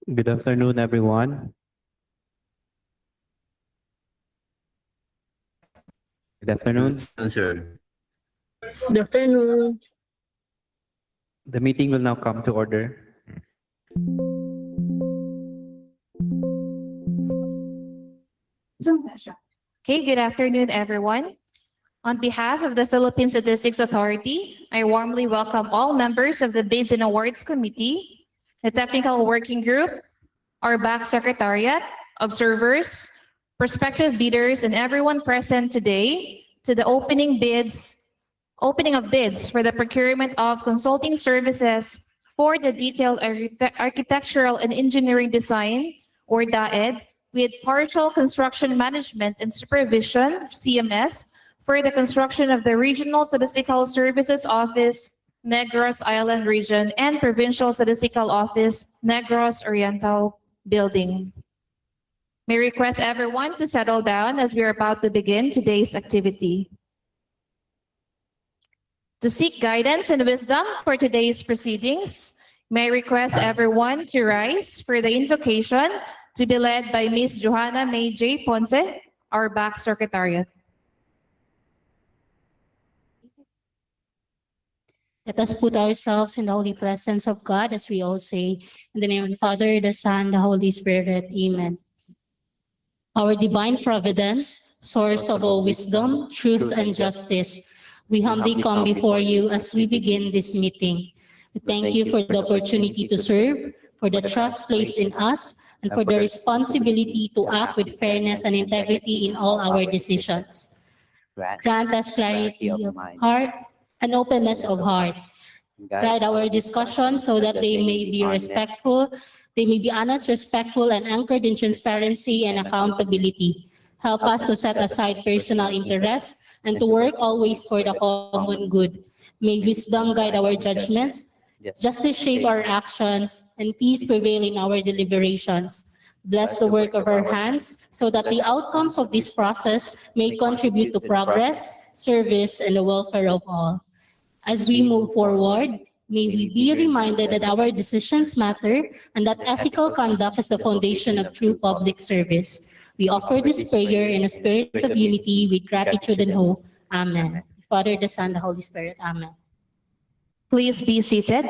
Good afternoon, everyone. Good afternoon. Sir. Good afternoon. The meeting will now come to order. Okay, good afternoon, everyone. On behalf of the Philippine Statistics Authority, I warmly welcome all members of the Bids and Awards Committee, the Technical Working Group, our back secretariat, observers, prospective bidders, and everyone present today to the opening of bids for the procurement of consulting services for the detailed architectural and engineering design, or Daed, with partial construction management and supervision, CMS, for the construction of the Regional Statistical Services Office, Negros Island Region, and Provincial Statistical Office, Negros Oriental Building. May I request everyone to settle down as we are about to begin today's activity. To seek guidance and wisdom for today's proceedings, may I request everyone to rise for the invocation to be led by Ms. Johanna May J. Ponce, our back secretariat. Let us put ourselves in the holy presence of God as we all say, in the name of the Father, the Son, the Holy Spirit. Amen. Our divine providence, source of all wisdom, truth, and justice, we humbly come before you as we begin this meeting. We thank you for the opportunity to serve, for the trust placed in us, and for the responsibility to act with fairness and integrity in all our decisions. Grant us clarity of heart and openness of heart. Guide our discussions so that they may be respectful, they may be honest, respectful, and anchored in transparency and accountability. Help us to set aside personal interests and to work always for the common good. May wisdom guide our judgments, justice shape our actions, and peace prevail in our deliberations. Bless the work of our hands so that the outcomes of this process may contribute to progress, service, and the welfare of all. As we move forward, may we be reminded that our decisions matter and that ethical conduct is the foundation of true public service. We offer this prayer in a spirit of unity with gratitude and hope. Amen. Father, the Son, the Holy Spirit. Amen. Please be seated.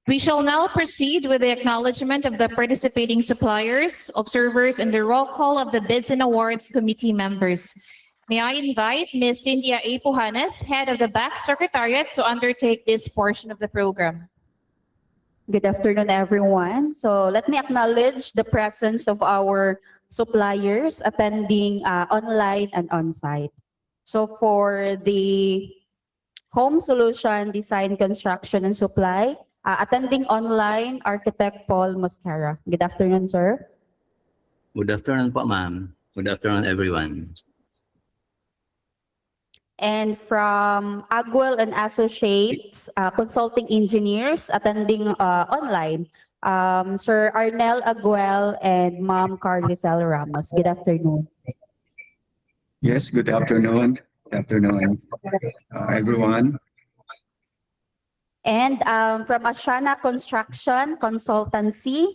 We shall now proceed with the acknowledgement of the participating suppliers, observers, and the roll call of the Bids and Awards Committee members. May I invite Ms. Cynthia A. Pujanes, Head of the Back Secretariat, to undertake this portion of the program. Good afternoon, everyone. So let me acknowledge the presence of our suppliers attending online and on-site. So for the Home Solution Design, Construction, and Supply, attending online, Architect Paul Mosquera. Good afternoon, sir. Good afternoon po, ma'am. Good afternoon, everyone. And from Agwell and Associates, Consulting Engineers attending online, Sir Arnel Agwell and Ma'am Carlisel Ramos. Good afternoon. Yes, good afternoon. Good afternoon, everyone. And from Ashana Construction Consultancy,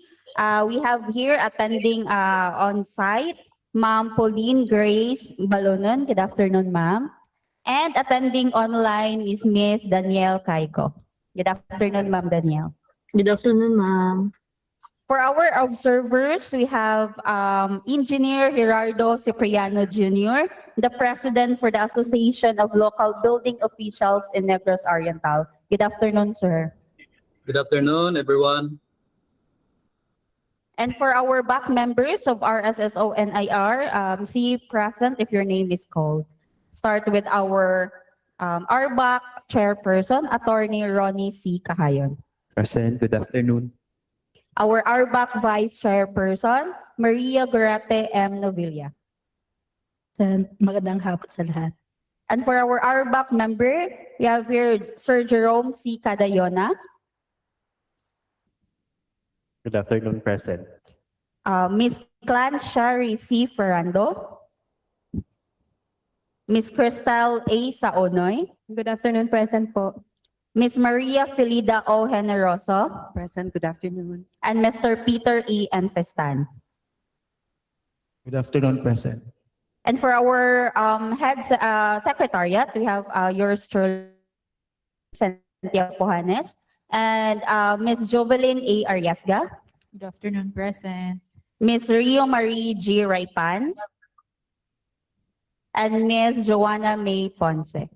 we have here attending on-site, Ma'am Pauline Grace Balonon. Good afternoon, ma'am. And attending online is Ms. Danielle Caico. Good afternoon, Ma'am Danielle. Good afternoon, ma'am. For our observers, we have Engineer Gerardo Cipriano Jr., the President for the Association of Local Building Officials in Negros Oriental. Good afternoon, sir. Good afternoon, everyone. And for our back members of RSSO and IR, see present if your name is called. Start with our RBAC Chairperson, Attorney Ronnie C. Cahayon. Present. Good afternoon. Our RBAC Vice Chairperson, Maria Gorate M. Novilla. Magandang hapon sa lahat. And for our RBAC member, we have here Sir Jerome C. Cadayona, Good afternoon, present. Miss Clan Shari C. Ferrando, Miss Crystal A. Saonoy, Good afternoon, present po. Ms. Maria Felida O. Generoso, Present, good afternoon. and Mr. Peter E. Enfestan. Good afternoon, President. And for our secretariat, we have yours truly, Cynthia Pujanes, and Ms. Jovelyn A. Ariasga, Good afternoon, present. Ms. Rio Marie G. Raipan, and Ms. Joanna May Ponce.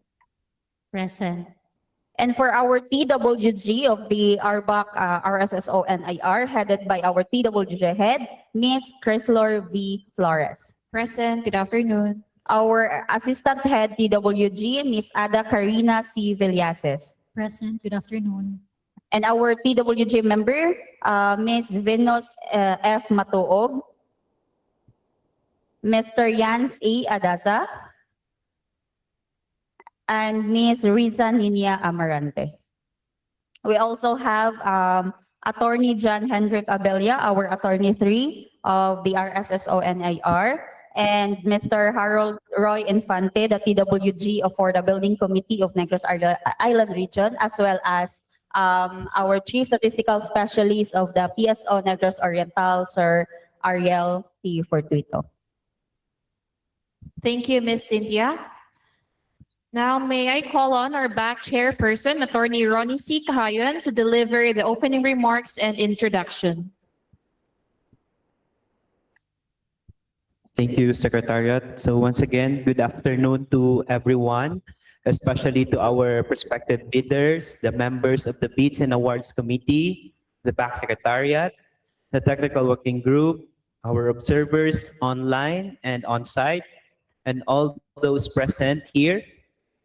Present. And for our TWG of the RBAC RSSO NIR, headed by our TWG head, Ms. Crislor V. Flores. Present, good afternoon. Our assistant head TWG, Ms. Ada Karina C. Villases. Present. Good afternoon. And our TWG member, Ms. Venus F. Matuog, Mr. Yans A. Adaza, and Ms. Riza Nina Amarante. We also have Attorney John Hendrik Abella, our Attorney 3 of the RSSO NIR, and Mr. Harold Roy Infante, the TWG for the Building Committee of Negros Island Region, as well as our Chief Statistical Specialist of the PSO-NEGROS Oriental, Sir Ariel T. Fortuito. Thank you, Ms. Cynthia. Now, may I call on our back chairperson, Attorney Ronnie C. Kahayan, to deliver the opening remarks and introduction. Thank you, Secretariat. So once again, good afternoon to everyone, especially to our prospective bidders, the members of the Bids and Awards Committee, the back Secretariat, the Technical Working Group, our observers online and on-site, and all those present here.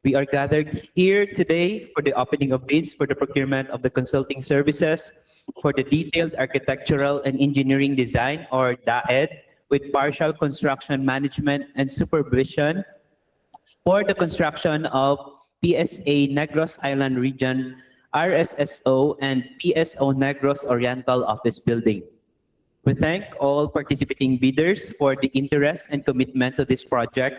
We are gathered here today for the opening of bids for the procurement of the consulting services for the detailed architectural and engineering design, or Daed, with partial construction management and supervision for the construction of PSA-NEGROS Island Region, RSSO, and PSO-NEGROS Oriental Office Building. We thank all participating bidders for the interest and commitment to this project,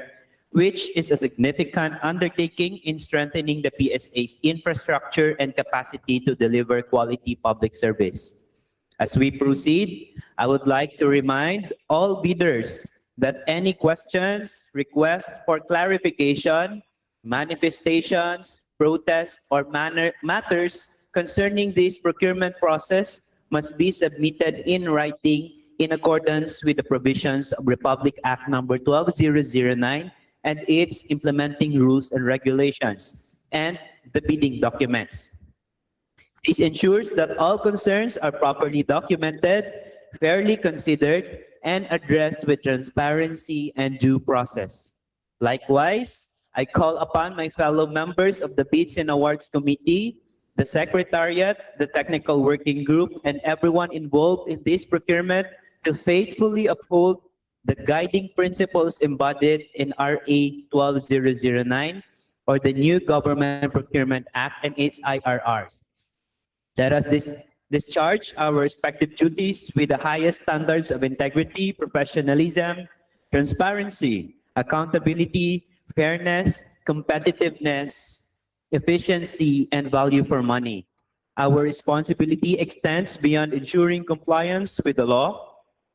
which is a significant undertaking in strengthening the PSA's infrastructure and capacity to deliver quality public service. As we proceed, I would like to remind all bidders that any questions, requests for clarification, manifestations, protests, or matters concerning this procurement process must be submitted in writing in accordance with the provisions of Republic Act Number 12009 and its implementing rules and regulations, and the bidding documents. This ensures that all concerns are properly documented, fairly considered, and addressed with transparency and due process. Likewise, I call upon my fellow members of the Bids and Awards Committee, the Secretariat, the Technical Working Group, and everyone involved in this procurement to faithfully uphold the guiding principles embodied in RA 12009, or the new Government Procurement Act and its IRRs. Let us discharge our respective duties with the highest standards of integrity, professionalism, transparency, accountability, fairness, competitiveness, efficiency, and value for money. Our responsibility extends beyond ensuring compliance with the law.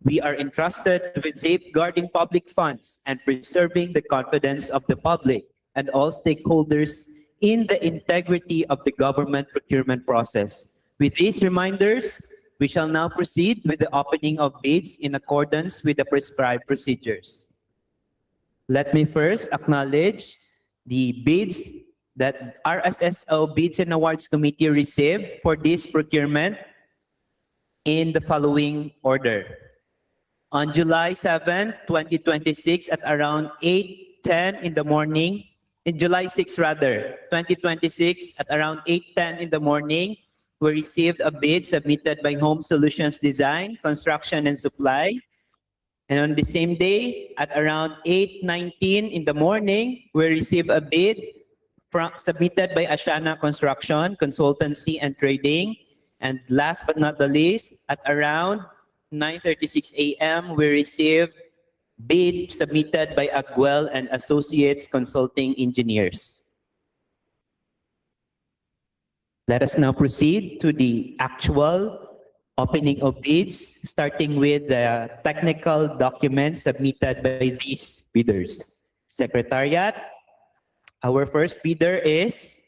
We are entrusted with safeguarding public funds and preserving the confidence of the public and all stakeholders in the integrity of the government procurement process. With these reminders, we shall now proceed with the opening of bids in accordance with the prescribed procedures. Let me first acknowledge the bids that RSSO Bids and Awards Committee received for this procurement in the following order. On July 7, 2026 at around 8:10 in the morning, in July 6 rather, 2026 at around 8:10 in the morning, we received a bid submitted by Home Solutions Design, Construction and Supply. And on the same day, at around 8:19 in the morning, we received a bid submitted by Ashana Construction, Consultancy and Trading. And last but not the least, at around 9:36 a.m., we received bid submitted by Aguel and Associates Consulting Engineers. Let us now proceed to the actual opening of bids, starting with the technical documents submitted by these bidders. Secretariat, our first bidder is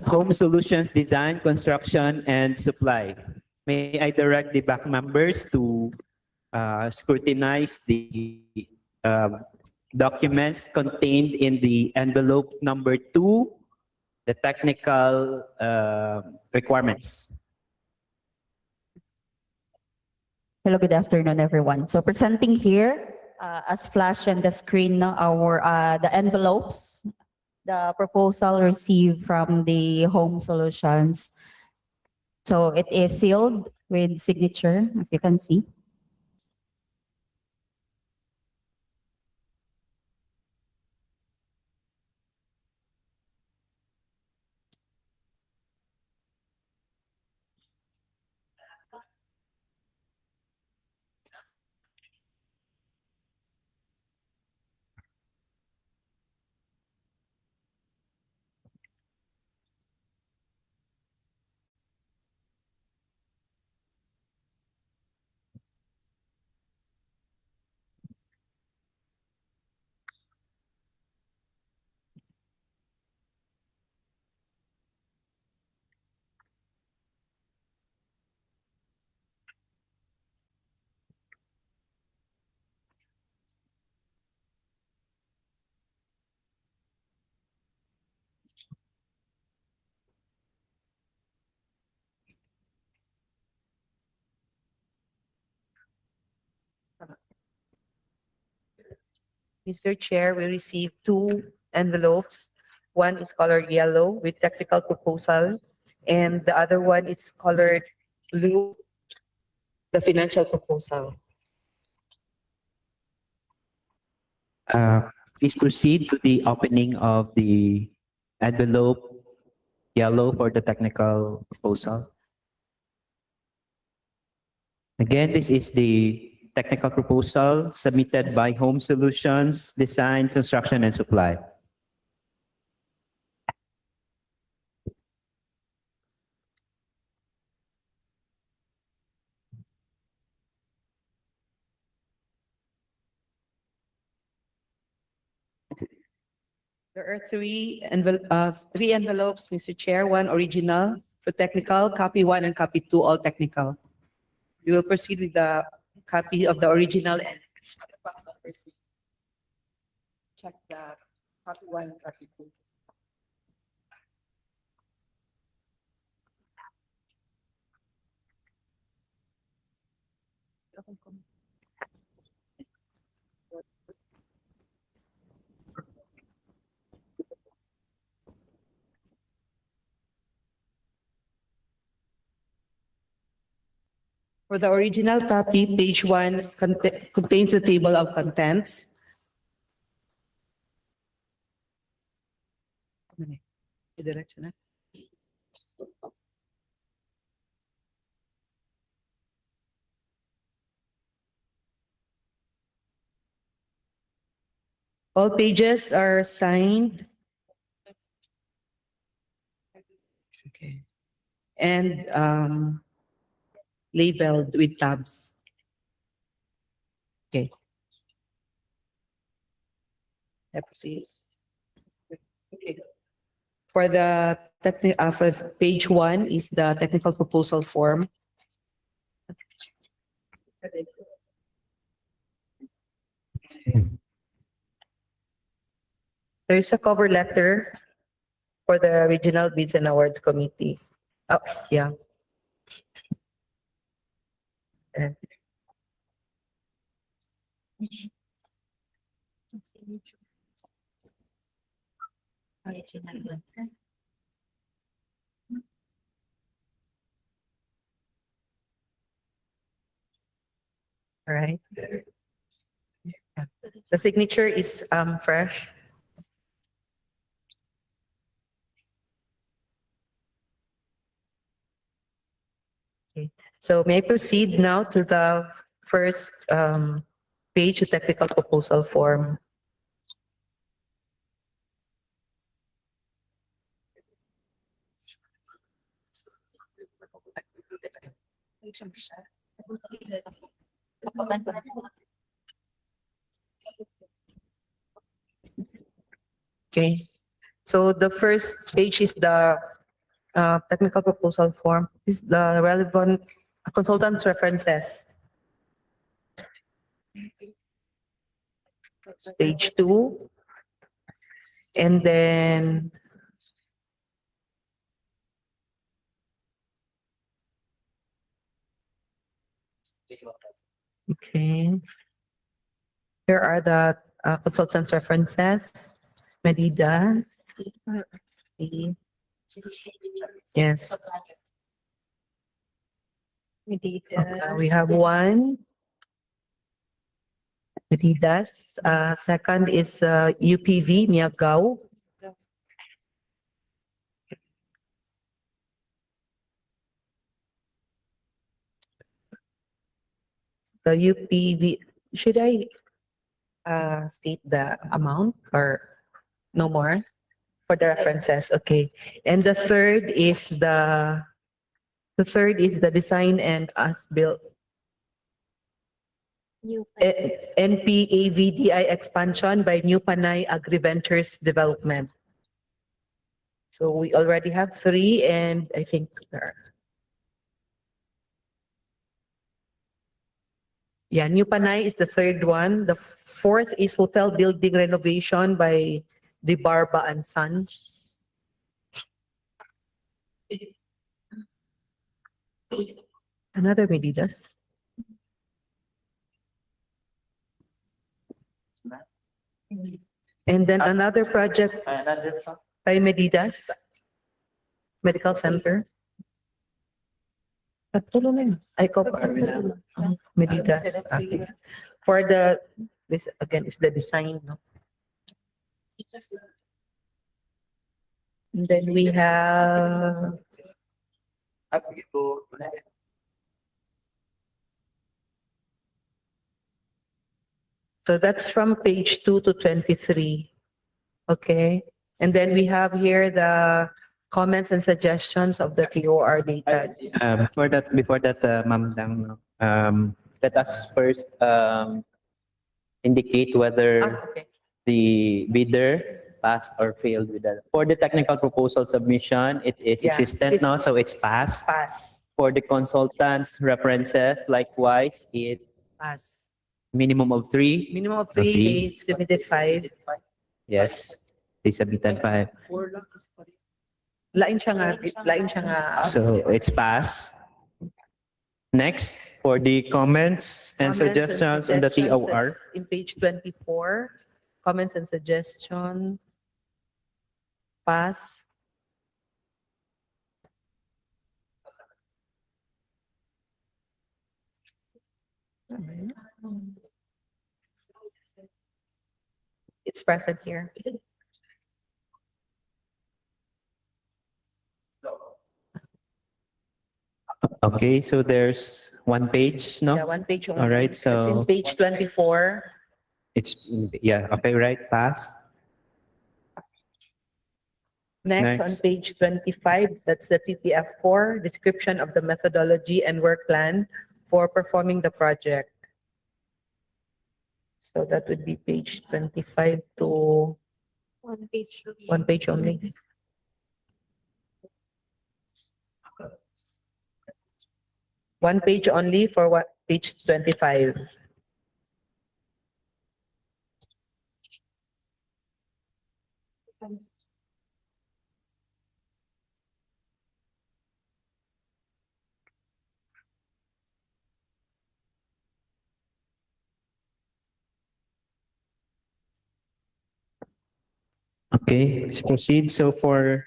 Home Solutions Design, Construction, and Supply. May I direct the back members to scrutinize the documents contained in the envelope number 2, the technical requirements. Hello, good afternoon, everyone. So presenting here, as flashed on the screen, no, our the envelopes, the proposal received from the Home Solutions. So it is sealed with signature, if you can see. Mr. Chair, we received two envelopes. One is colored yellow with technical proposal, and the other one is colored blue, the financial proposal. Please proceed to the opening of the envelope yellow for the technical proposal. Again, this is the technical proposal submitted by Home Solutions, Design, Construction, and Supply. There are three envelopes, Mr. Chair, one original for technical, copy 1 and copy 2, all technical. We will proceed with the copy of the original and check the copy 1 and copy 2. For the original copy, page 1 contains the table of contents. Direction, eh? All pages are signed. Okay. And labeled with tabs. Okay. Let's see. Okay. For the for page 1 is the technical proposal form. There's a cover letter for the Regional Bids and Awards Committee. Oh, yeah. And all right. Yeah. The signature is fresh. Okay. So may I proceed now to the first page, the technical proposal form. Okay. So the first page is the technical proposal form. Is the relevant consultant's references. It's page 2. And then okay. Here are the consultant's references. Medidas. Yes. We have one. Medidas. Second is UPV, Miagao. The UPV, should I state the amount or no more for the references? Okay. And the third is the design and as-built. NPAVDI expansion by New Panay Agri-Ventures Development. So we already have 3 and I think there are. Yeah, New Panay is the third one. The fourth is hotel building renovation by De Barba and Sons. Another Medidas. And then another project by Medidas, Medical Center. Tatlo na yun. Ay, ko Medidas. Okay. For this again is the design, no? And then we have so that's from page 2 to 23. Okay. And then we have here the comments and suggestions of the POR data. Before that, Ma'am Dang, let us first indicate whether Okay. the bidder passed or failed with that. For the technical proposal submission, it is Yeah, existent it's- now, so it's passed. Pass. For the consultants' references, likewise, it Pass. minimum of 3. Minimum of Okay. 3, they submitted 5. Yes, they submitted 5. Lain siya nga. So it's passed. Next, for the comments and Comments suggestions on the suggestions, TOR. that's in page 24, comments and suggestions. Pass. It's present here. Okay, so there's 1 page, Yeah, no? 1 page only. All right, It's in so page 24. it's, yeah, okay, right, pass. Next, on Next. page 25, that's the TPF4, description of the methodology and work plan for performing the project. So that would be page 25 to 1 page only. One page only for what? Page 25. Okay, let's proceed. So for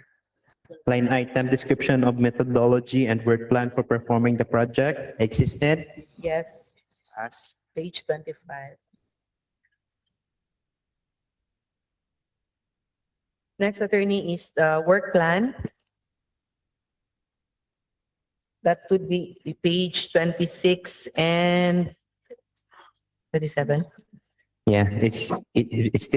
line item, description of methodology and work plan for performing the project, existed. Yes, Pass. page 25. Next, attorney, is the work plan. That would be page 26 and 27. Yeah, it still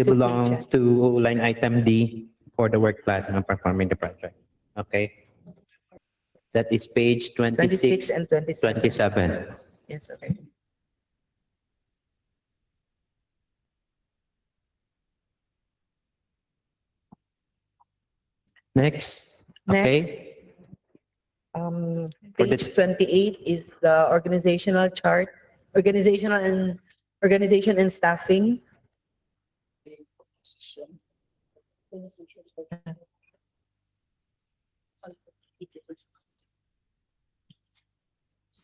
Two belongs pages. to line item D for the work plan on performing the project. Okay. That is page 26 26, and 27. 27. Yes, okay. Next. Next, Okay. For the- page 28 is the organizational chart, organization and staffing.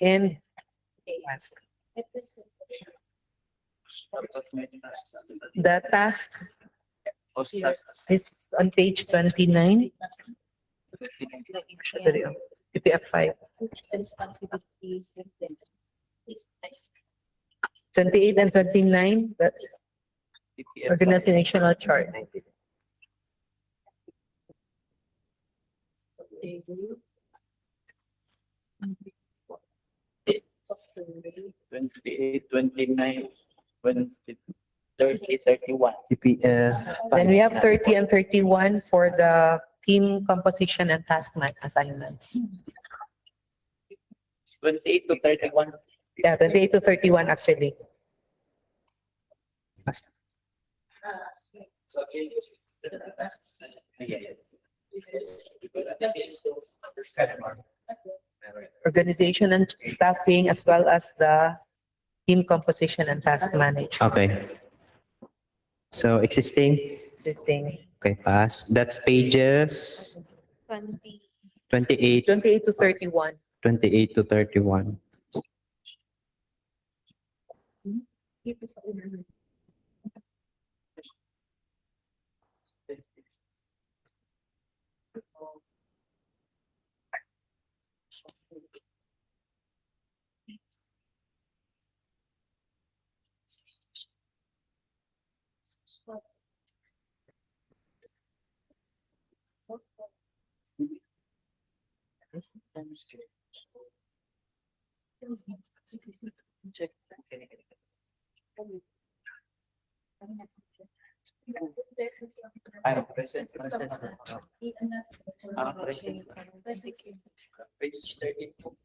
And the task is on page 29. PPF 5. 28 and 29, the organizational chart. Twenty-eight, 29, 30, 31. TPF. Then we have 30 and 31 for the team composition and task assignments. 28 to 31. Yeah, 28 to 31 actually. Organization and staffing as well as the team composition and task management. Okay. So existing. Existing. Okay, pass. That's pages 28, 28 to 31. 28 to 31. I'm present. Present. Page 32.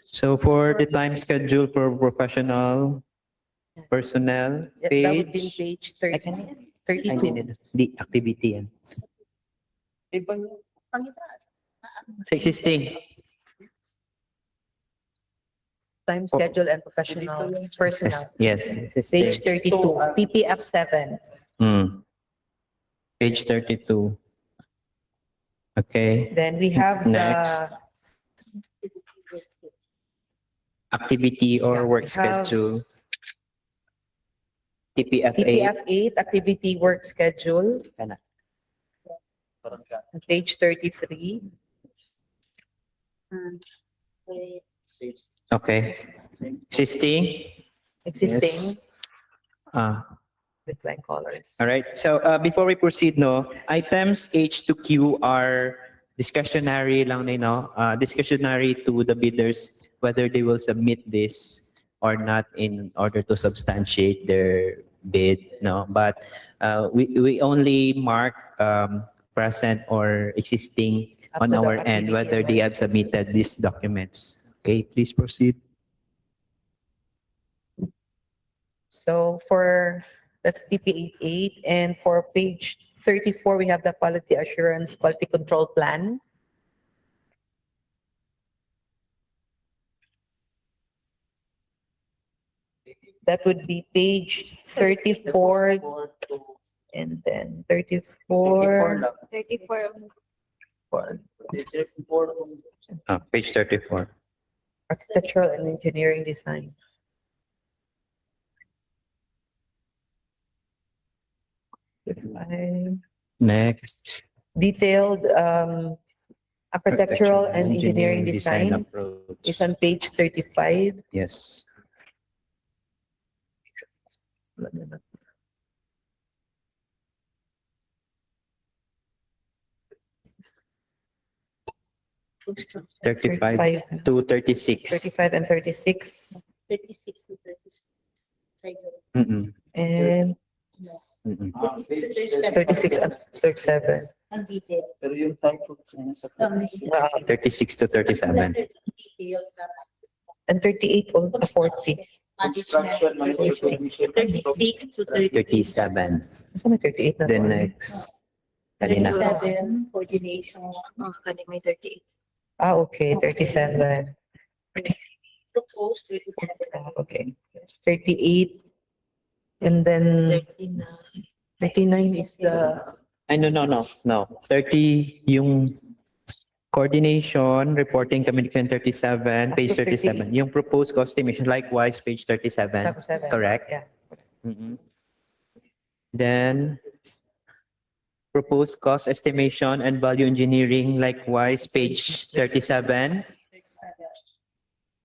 So for the time schedule for professional personnel, That would be page, page 30, ay, 32. di, activity yan. Iba yun. So existing. Time schedule and professional personnel. Yes, existing. Page 32, PPF 7. Page 32. Okay. Then we have Next. Activity or Yeah, work we have- schedule. TPF 8. PPF 8, activity work schedule. Page 33. Okay. Existing. Existing Yes. with blank colors. All right. So before we proceed, no, items H to Q are discretionary lang, no, discretionary to the bidders whether they will submit this or not in order to substantiate their bid, no. But we only mark present or existing Up on to the our end activity whether and they work have submitted these documents. Okay, please proceed. So for, that's TP 8, and for page 34, we have the quality assurance, quality control plan. That would be page 34 and then 34. 34. Page 34. Architectural and engineering design. Next. Detailed architectural and engineering design approach. is on page 35. Yes. Thirty-five 35 to 36. 35 and 36. 36 to 36. Mm-mm. And Mm-mm. 36 and 37. Pero yung type of 36 to 37. And 38 or 40. construction, manufacturing, 37. So may 38 na The doon. next. Kanina. Coordination. Oh, may 38. Ah, okay, 37. Proposed Okay. 38. And then 39 is the Ay, no. 30 yung coordination, reporting, communication 37, page 37. Yung proposed cost estimation, likewise, page 37. 7. Correct. Yeah. Mhm. Then, proposed cost estimation and value engineering, likewise, page 37.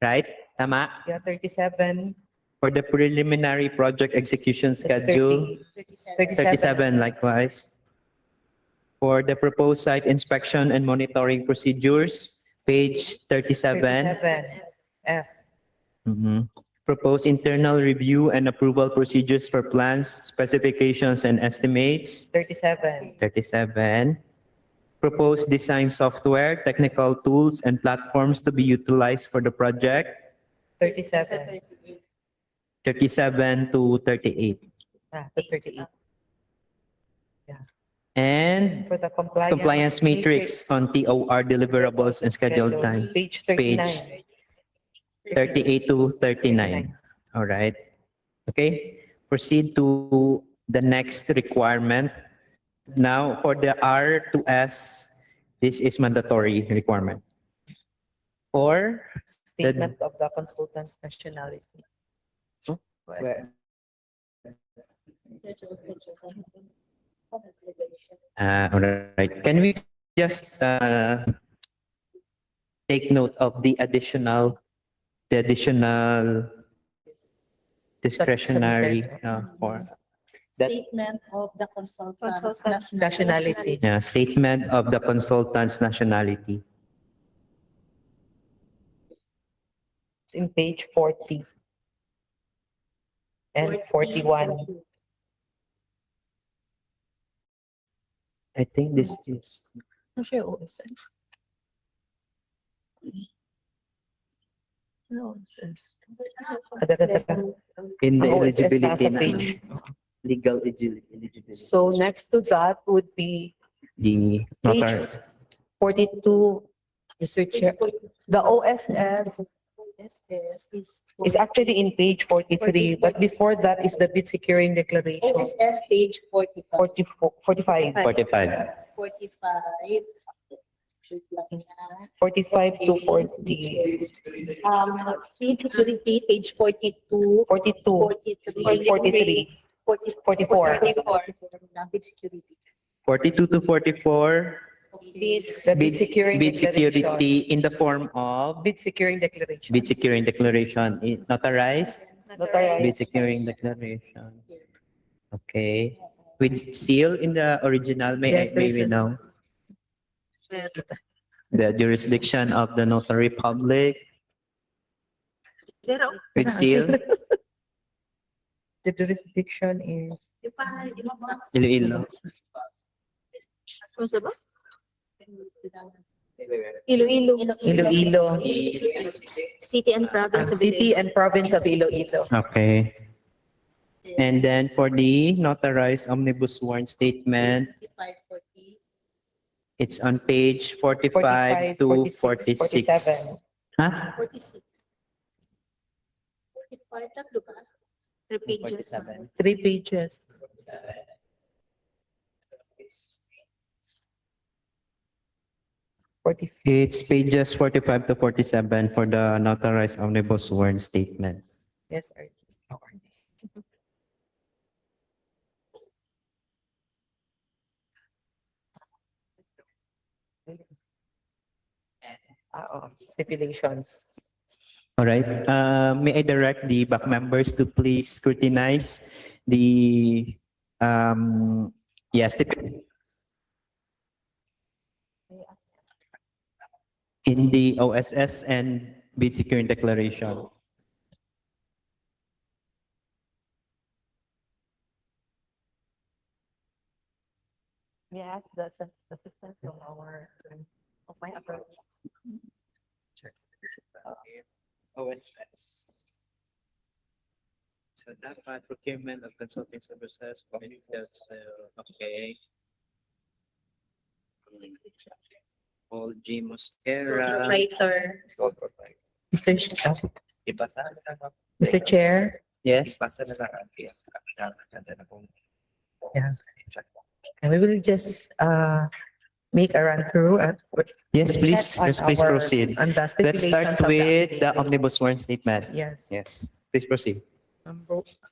Right? Tama? Yeah, 37. For the preliminary project execution That's schedule, 37 likewise. For the proposed site inspection and monitoring procedures, page 37. 37. F. Mhm. Proposed internal review and approval procedures for plans, specifications, and estimates, 37. 37. Proposed design software, technical tools, and platforms to be utilized for the project, 37. 37 to 38. To 38. And For the compliance matrix on TOR deliverables and scheduled time, Page 39. 38 to 39. All right. Okay. Proceed to the next requirement. Now, for the R to S, this is mandatory requirement. For Statement of the consultant's nationality. Where? All right. Can we just take note of the additional discretionary for that Statement of the consultant's Nationality. statement of the consultant's nationality? It's in page 40 and 41. I think this is in the Oh, it's eligibility nasa na page. legal eligibility. So next to that would be The notary. 42, Mr. Chair. The OSS is actually in page 43, but before that is the bid securing declaration. OSS page 44. 45. 45. 45. 45 to 40. Bid security, page 42. 42. 43. 44. Bid security. 42 to 44. The bid securing Bid declaration. security in the form of Bid securing declaration. bid securing declaration. Notarized? Notarized. Bid securing declaration. Okay. With seal in the original, Yes, may there's we a- know? The jurisdiction of the notary public with seal, The jurisdiction is Iloilo. Iloilo. City and province of City and province of Iloilo. Okay. And then for the notarized omnibus warrant statement, 55, 40. it's on page 45 to 46. 47. Huh? 46. 45, tatlo ba? 3 pages. 47. 3 pages. It's pages 45 to 47 for the notarized omnibus warrant statement. Yes, sir. Stipulations. All right. May I direct the back members to please scrutinize the in the OSS and bid securing declaration. Yeah. ask the assistant from our, of my approach. OSS. So dapat procurement of consulting services, communities, okay. Paul G. Mosquera. Proprietor. Mr. Ipasa. Mr. Chair, Yes. Yeah. and we will just make a run through at. Yes, please. on Yes, please our- proceed. On the Let's start stipulations of with the affidavit. omnibus warrant statement. Yes. Yes, please proceed.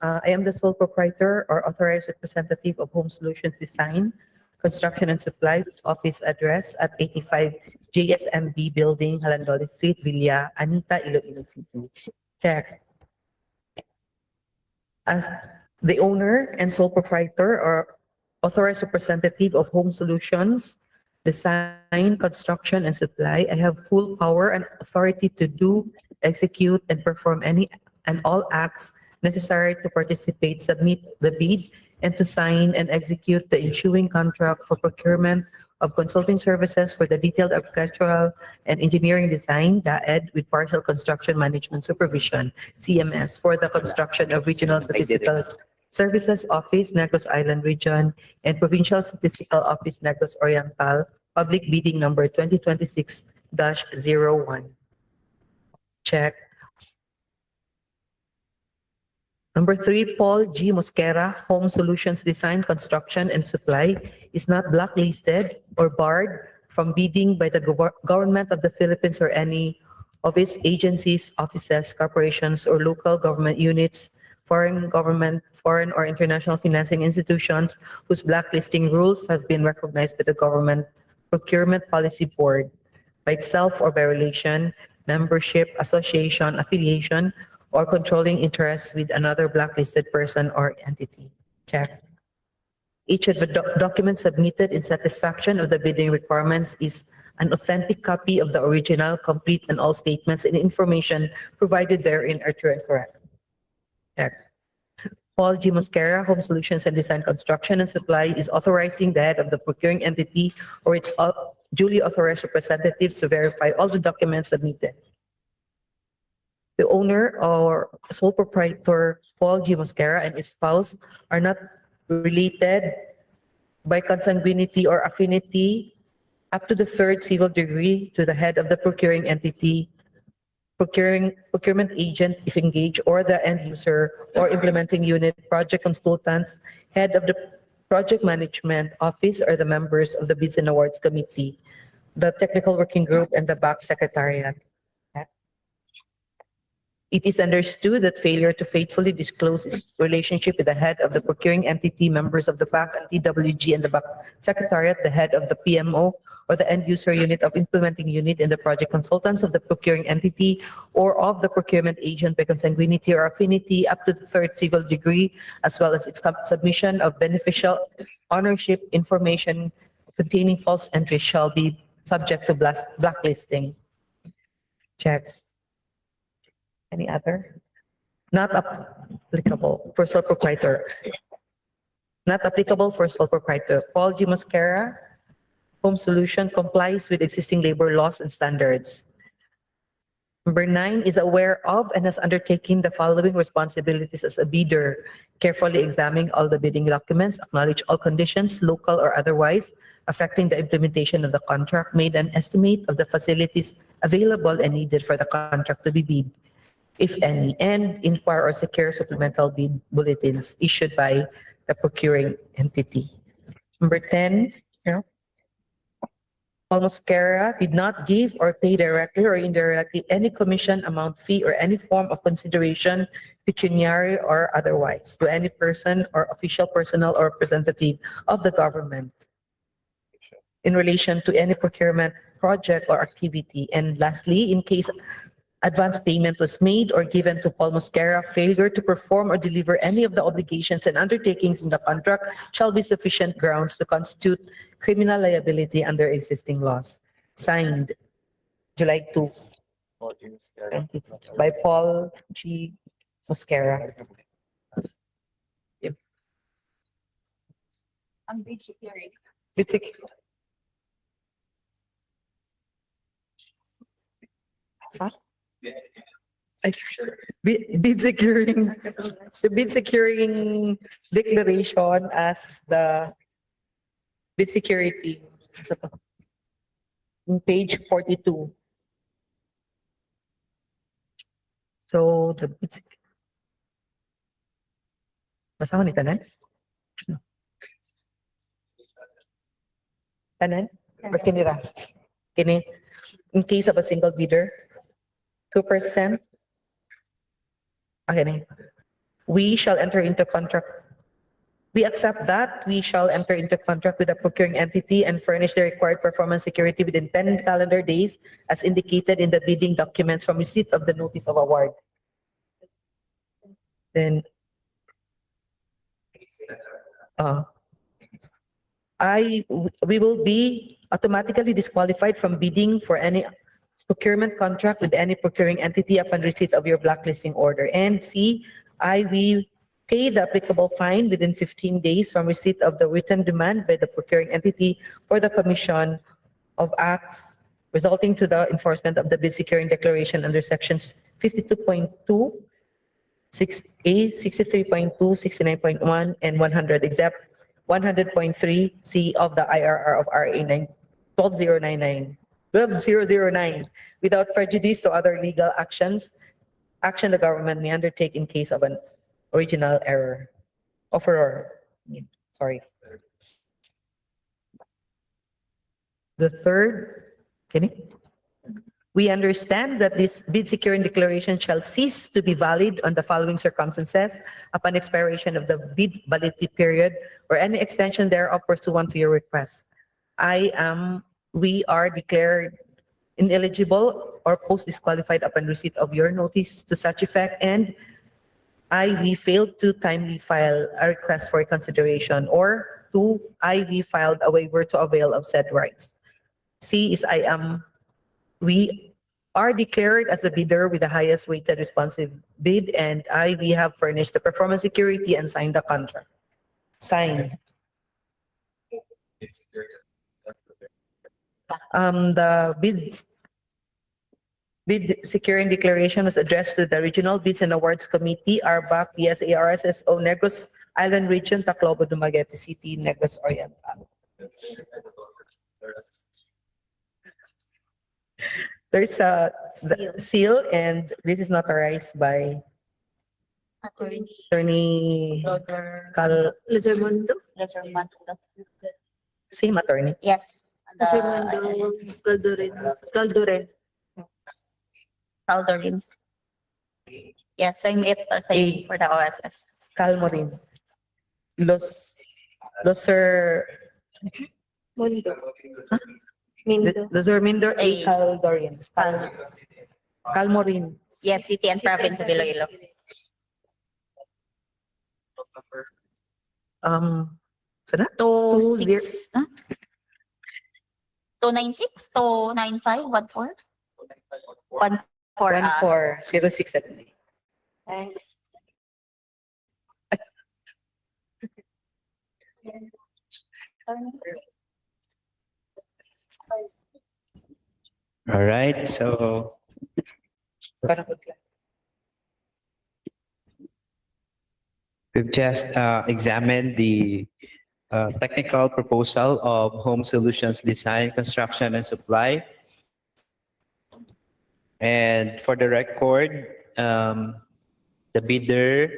I am the sole proprietor or authorized representative of Home Solutions Design, Construction and Supply, with office address at 85 JSMB Building, Halandoli Street, Villa, Anita, Iloilo City. Check. As the owner and sole proprietor or authorized representative of Home Solutions Design, Construction and Supply, I have full power and authority to do, execute, and perform any and all acts necessary to participate, submit the bid, and to sign and execute the ensuing contract for procurement of consulting services for the detailed architectural and engineering design, Daed, with partial construction management supervision, CMS, for the construction of Regional Statistical Services Office, Negros Island Region, and Provincial Statistical Office, Negros Oriental, public bidding number 2026-01. Check. Number 3, Paul G. Mosquera, Home Solutions Design, Construction and Supply, is not blacklisted or barred from bidding by the government of the Philippines or any of its agencies, offices, corporations, or local government units, foreign government, foreign or international financing institutions whose blacklisting rules have been recognized by the Government Procurement Policy Board by itself or by relation, membership, association, affiliation, or controlling interests with another blacklisted person or entity. Check. Each of the documents submitted in satisfaction of the bidding requirements is an authentic copy of the original, complete, and all statements and information provided therein are true and correct. Check. Paul G. Mosquera, Home Solutions and Design, Construction and Supply, is authorizing the head of the procuring entity or its duly authorized representatives to verify all the documents submitted. The owner or sole proprietor, Paul G. Mosquera, and his spouse are not related by consanguinity or affinity up to the third civil degree to the head of the procuring entity, procurement agent if engaged, or the end user or implementing unit, project consultants, head of the project management office, or the members of the Bids and Awards Committee, the technical working group, and the back secretariat. It is understood that failure to faithfully disclose its relationship with the head of the procuring entity, members of the back and TWG, and the back secretariat, the head of the PMO, or the end user unit of implementing unit, and the project consultants of the procuring entity or of the procurement agent by consanguinity or affinity up to the third civil degree, as well as its submission of beneficial ownership information containing false entries shall be subject to blacklisting. Check. Any other? Not applicable for sole proprietor. Not applicable for sole proprietor. Paul G. Mosquera, Home Solution, complies with existing labor laws and standards. Number 9, is aware of and has undertaken the following responsibilities as a bidder: carefully examine all the bidding documents, acknowledge all conditions, local or otherwise, affecting the implementation of the contract, made an estimate of the facilities available and needed for the contract to be bid, if any, and inquire or secure supplemental bid bulletins issued by the procuring entity. Number 10, Paul Mosquera did not give or pay directly or indirectly any commission, amount, fee, or any form of consideration, pecuniary or otherwise, to any person or official personnel or representative of the government in relation to any procurement project or activity. And lastly, in case advance payment was made or given to Paul Mosquera, failure to perform or deliver any of the obligations and undertakings in the contract shall be sufficient grounds to constitute criminal liability under existing laws. Signed, July 2, by Paul G. Mosquera. Bid sec- Huh? Ay, bid securing, the bid securing declaration as the bid security. Sa to? In page 42. So the bid basa ko ni tanan? Tanan? Or kinira? Kini, in case of a single bidder, 2%. Okay, na. We shall enter into contract. We accept that we shall enter into contract with the procuring entity and furnish the required performance security within 10 calendar days as indicated in the bidding documents from receipt of the notice of award. Then, we will be automatically disqualified from bidding for any procurement contract with any procuring entity upon receipt of your blacklisting order. And C, we pay the applicable fine within 15 days from receipt of the written demand by the procuring entity for the commission of acts resulting to the enforcement of the bid securing declaration under sections 52.2, 6A, 63.2, 69.1, and 100, except 100.3 C of the IRR of RA 12009, without prejudice to other legal action the government may undertake in case of an original error. Sorry. The third, we understand that this bid securing declaration shall cease to be valid on the following circumstances upon expiration of the bid validity period or any extension thereof pursuant to your request. We are declared ineligible or post-disqualified upon receipt of your notice to such effect, and we failed to timely file a request for consideration, or 2, we filed a waiver to avail of said rights. C is we are declared as a bidder with the highest weighted responsive bid, and we have furnished the performance security and signed the contract. Signed. The bid securing declaration was addressed to the Regional Bids and Awards Committee, RBAC, PSA, RSSO, Negros Island Region, Tacloban, Dumaguete City, Negros Oriental. There's a seal, and this is notarized by Attorney Lizarmundo. Same attorney. Yes. Caldorin. Yes, same it or same for the OSS. Calmorin. Loser Mindo A. Caldorin. Calmorin. Yes, City and Province of Iloilo. Sana? 26, 296, 295, 14? 14. 1406. Thanks. All right, so we've just examined the technical proposal of home solutions design, construction, and supply. And for the record, the bidder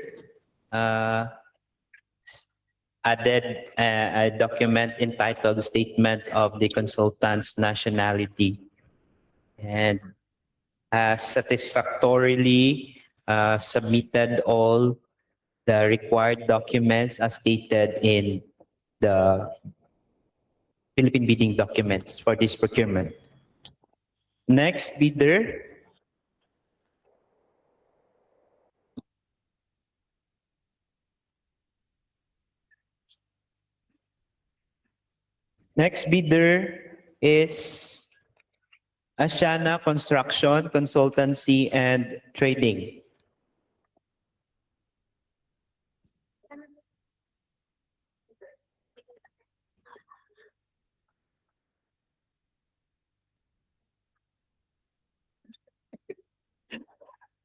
added a document entitled Statement of the Consultant's Nationality, and satisfactorily submitted all the required documents as stated in the Philippine bidding documents for this procurement. Next bidder. Next bidder is Asiana Construction, Consultancy, and Trading.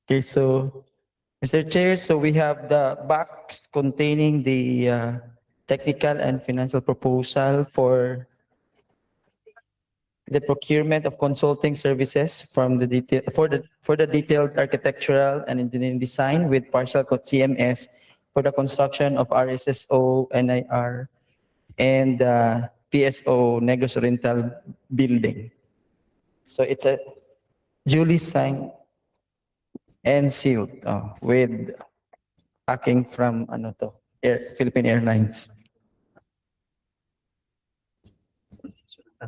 Okay, so Mr. Chair, so we have the box containing the technical and financial proposal for the procurement of consulting services from the detail for the detailed architectural and engineering design with partial CMS for the construction of RSSO, NIR, and PSO-NEGROS ORIENTAL building. So it's a duly signed and sealed with packing from Philippine Airlines.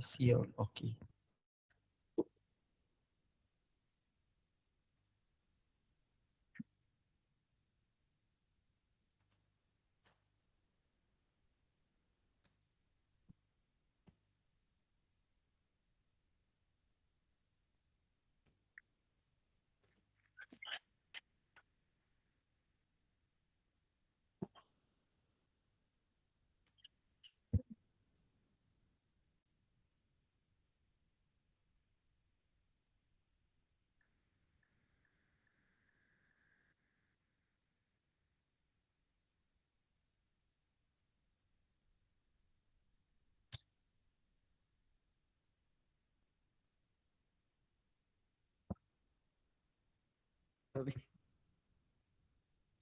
Sealed, okay.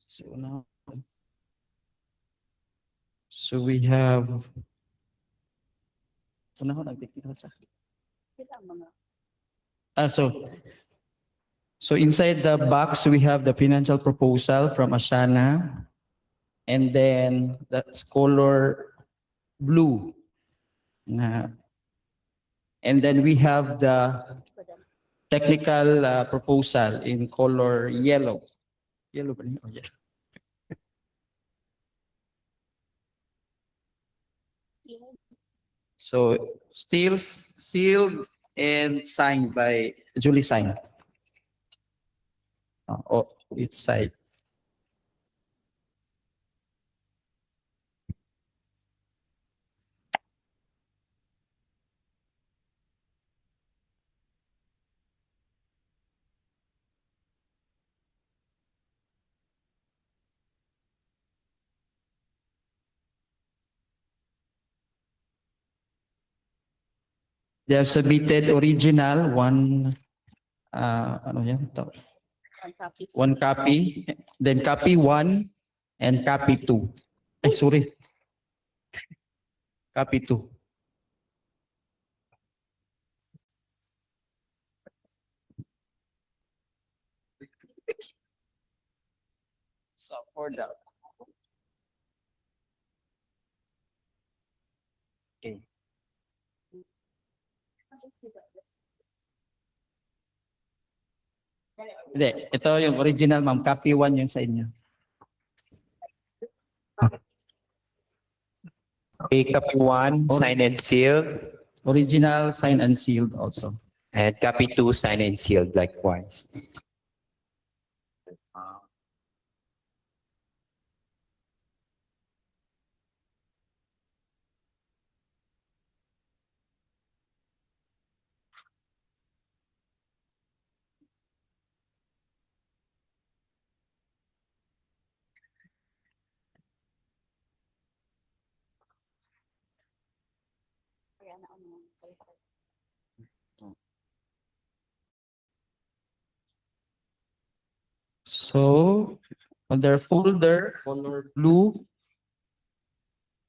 So now, so we have. So now, so inside the box we have the financial proposal from Ashana, and then that's color blue. And then we have the technical proposal in color yellow. Yellow, ba rin? Oh, yeah. So still sealed and signed by duly signed. Oh, each side. They have submitted original ano yan? One copy, then copy 1 and copy 2. Ay, sorry. Copy 2. So for that. Okay. Hindi, ito yung original, ma'am. Copy 1 yung sa inyo. Okay, copy 1, signed and sealed. Original, signed and sealed also. And copy 2, signed and sealed likewise. So, on their folder, color blue,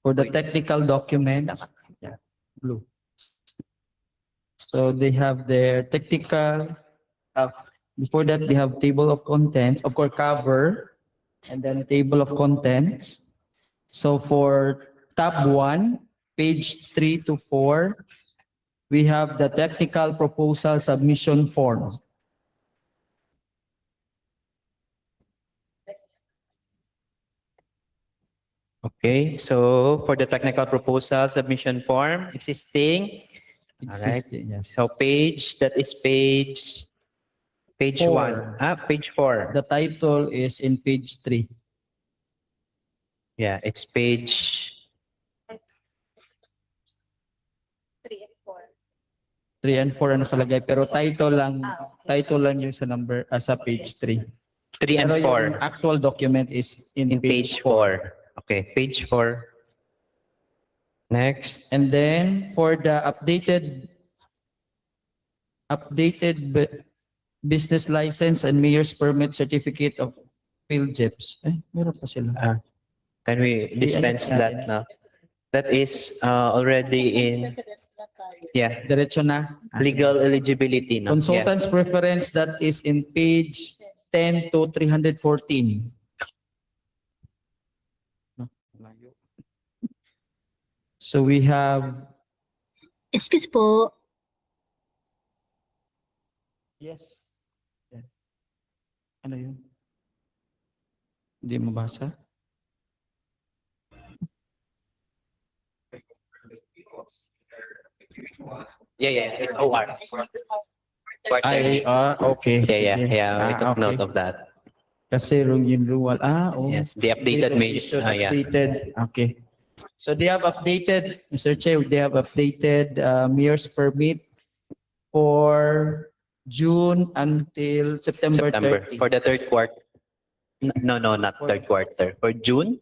for the technical document, yeah, blue. So they have their technical, before that they have table of contents, of course cover, and then table of contents. So for tab 1, page 3 to 4, we have the technical proposal submission form. Okay, so for the technical proposal submission form, existing. All right. Existing, yes. So page 4. 1. Page 4. The title is in page 3. Yeah, it's page 3 and 4 ang nakalagay, pero title lang yung sa number, sa page 3. 3 and Pero 4 yung actual document is in in page 4. Okay, page 4. Next. And then for the updated business license and mayor's permit certificate of PhilJeps. Meron pa sila. Can we dispense that now? That is already in Diretso na. legal eligibility. No? Consultant's preference, that is in page 10 to 314. So we have, Excuse po. yes. Ano yun? Hindi mabasa? Yeah. It's OR. Okay. Sige. We took okay. note of that. Kasi yung rural. Yes, the updated Mission yeah. updated. Okay. So they have updated, Mr. Chair, they have updated mayor's permit for June until September 30. For the third quarter. No, not third quarter. For June?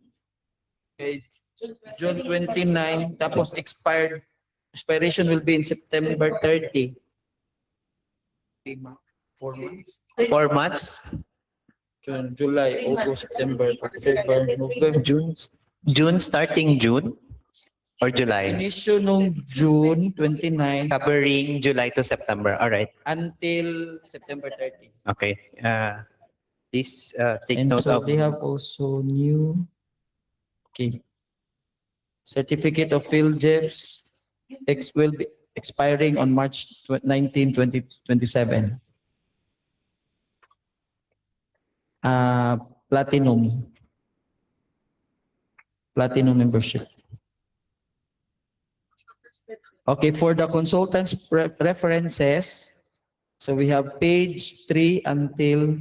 Okay. June 29, tapos expiration will be in September 30. 4 months. 4 months? June, July, August, September, October, November. June starting June or July? Inisyo nung June 29 Covering July to September. All right. until September 30. Okay. Please take And note so of. they have also new, okay, certificate of PhilJeps will be expiring on March 19, 2027. Platinum membership. Okay, for the consultants references, so we have page 3 until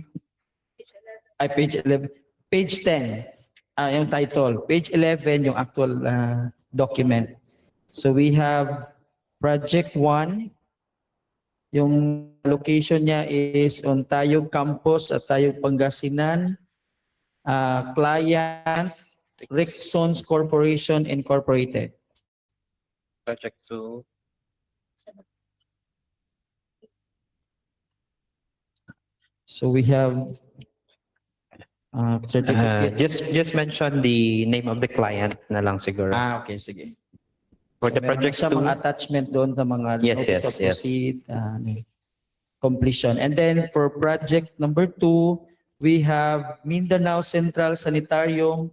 page 11, page 10, yung title, page 11 yung actual document. So we have project 1, yung location niya is on Tayog Campus at Tayog Pangasinan. Client Ricksons Corporation Incorporated. Project 2. So we have certificate. Just mention the name of the client na lang siguro. Okay, sige. For So the meron project siya 2. mga attachment doon sa mga Yes, notice yes, of yes. proceed, completion. And then for project number 2, we have Mindanao Central Sanitarium,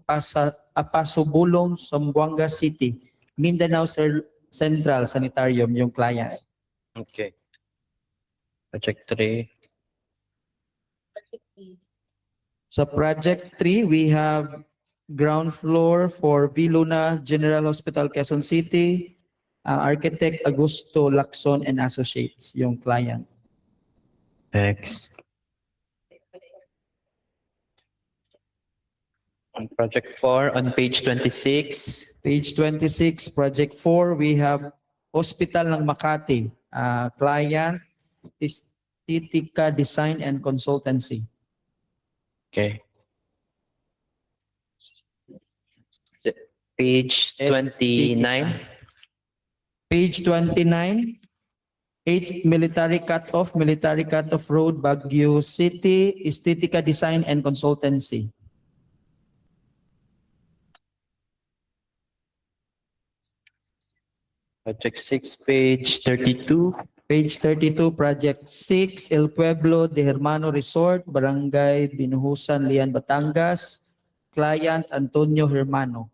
Pasubulong, Zamboanga City. Mindanao Central Sanitarium yung client. Okay. Project 3. Sa project 3, we have ground floor for Viluna General Hospital, Quezon City. Architect Augusto Lacson and Associates, yung client. Next. On project 4, on page 26. Page 26, project 4, we have Hospital ng Makati. Client is Titika Design and Consultancy. Okay. Page 29. Page 29, 8 Military Cut-Off Road, Baguio City, Estetica Design and Consultancy. Project 6, page 32. Page 32, Project 6, El Pueblo de Hermano Resort, Barangay Binuhusan, Lian, Batangas. Client Antonio Hermano.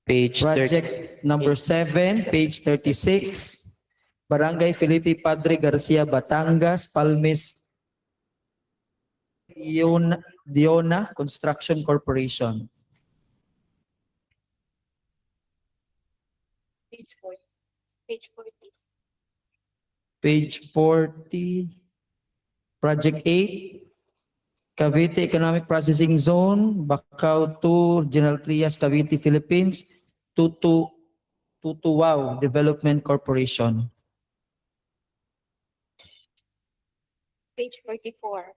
Page 30. Project number 7, page 36, Barangay Felipe Padre Garcia, Batangas, Palmes, Diona Construction Corporation. Page 40, Project 8, Cavite Economic Processing Zone, Bacau 2, General Trias, Cavite, Philippines, 22 Tutuwao Development Corporation. Page 44.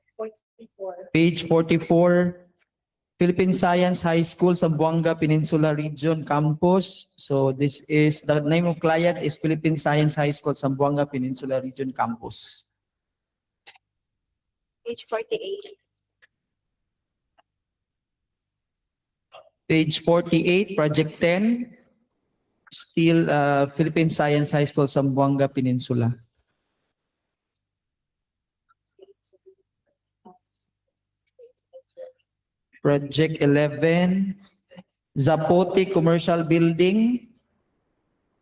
Page 44, Philippine Science High School, Zamboanga Peninsula Region Campus. So this is, the name of client is Philippine Science High School, Zamboanga Peninsula Region Campus. Page 48. Page 48, Project 10, still Philippine Science High School, Zamboanga Peninsula. Project 11, Zapote Commercial Building.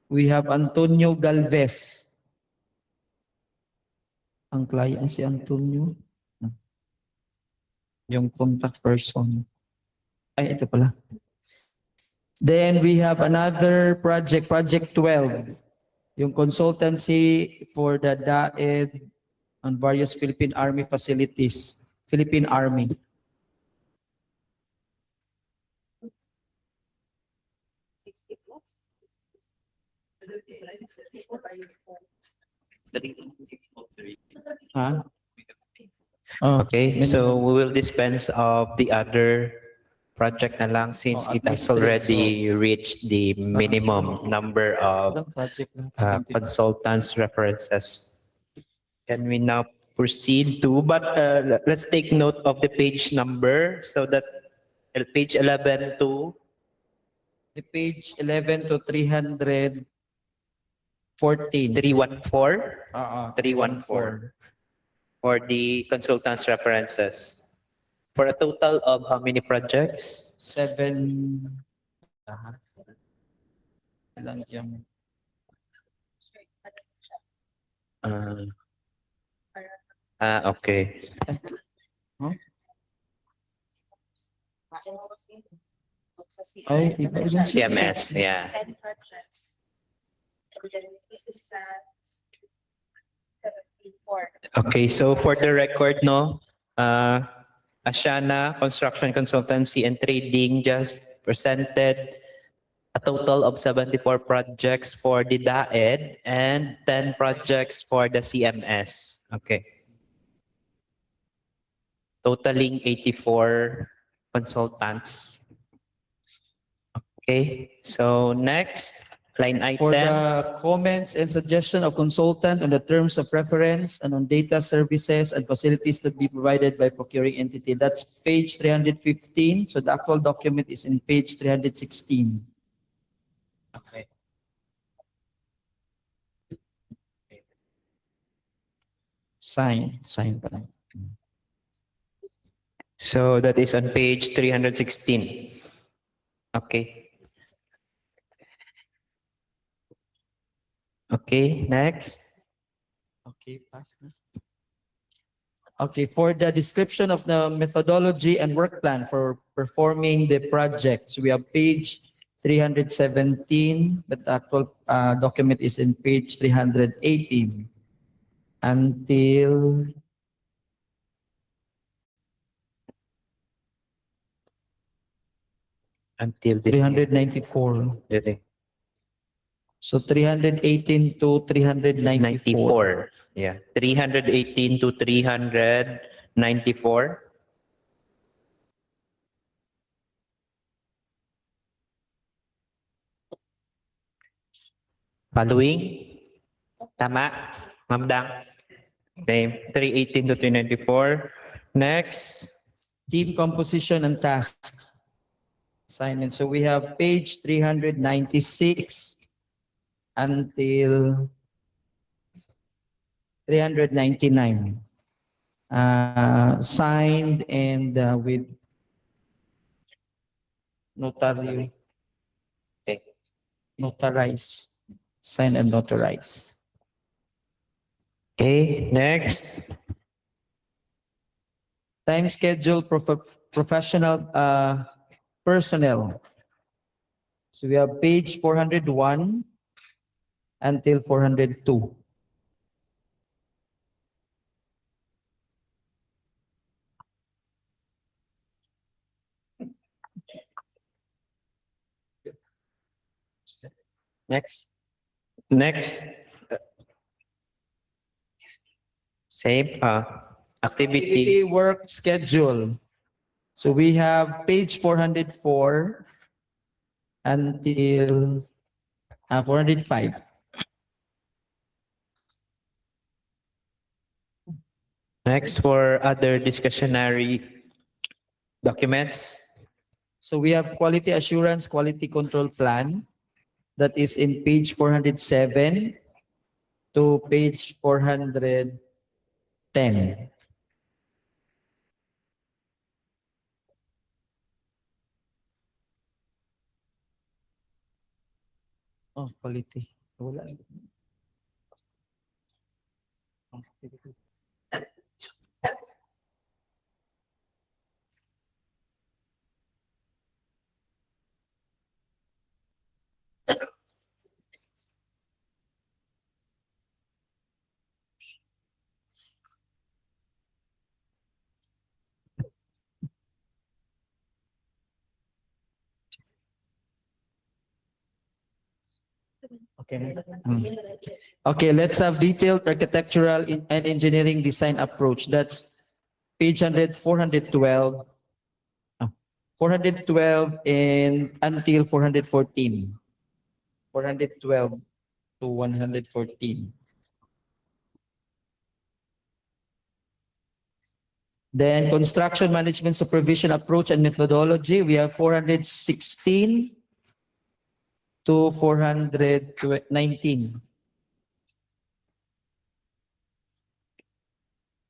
We have Antonio Galvez. Ang client si Antonio. Yung contact person. Ay, ito pala. Then we have another project, Project 12. Yung consultancy for the Daed on various Philippine Army facilities. Philippine Army. Huh? Oh, Okay, so we will dispense of the other project na lang since Oh, it has already reached the minimum number of Ilang project na? consultants references. Can we now proceed to, but let's take note of the page number so that page 11 to The page 11 to 314. 314, 314. for the consultants references. For a total of how many projects? 7. Ilang yung Okay. ay, iba yun. CMS, yeah. 10 projects. And then this is 74. Okay, so for the record, no, Asiana Construction Consultancy and Trading just presented a total of 74 projects for the Daed and 10 projects for the CMS. Okay. Totaling 84 consultants. Okay, so next line For item. the comments and suggestion of consultant on the terms of reference and on data services and facilities to be provided by procuring entity. That's page 315. So the actual document is in page 316. Okay. Sign pa lang. So that is on page 316. Okay. Okay, next. Okay, pass na. Okay, for the description of the methodology and work plan for performing the project, so we have page 317, but the actual document is in page 318 until Until 394. the So 318 to 394. 94. Yeah, 318 to 394. Following? Tama? Ma'am Dang? Okay, 318 to 394. Next. Team composition and tasks. Assignment. So we have page 396 until 399. Signed and with notary. Okay. Notarized. Signed and notarized. Okay, next. Time schedule professional personnel. So we have page 401 until 402. Next. Next. Same activity. Activity work schedule. So we have page 404 until 405. Next for other discretionary documents. So we have quality assurance, quality control plan that is in page 407 to page 410. Oh, quality. Wala. Okay. Okay, let's have detailed architectural and engineering design approach. That's page 412. 412 and until 414. 412 to 114. Then construction management supervision approach and methodology, we have 416 to 419.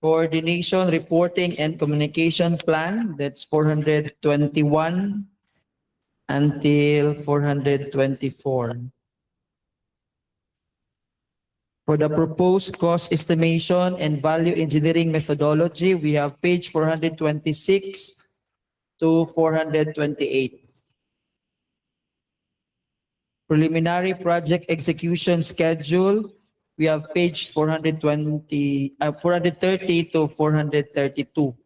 Coordination, reporting, and communication plan, that's 421 until 424. For the proposed cost estimation and value engineering methodology, we have page 426 to 428. Preliminary project execution schedule, we have page 430 to 432.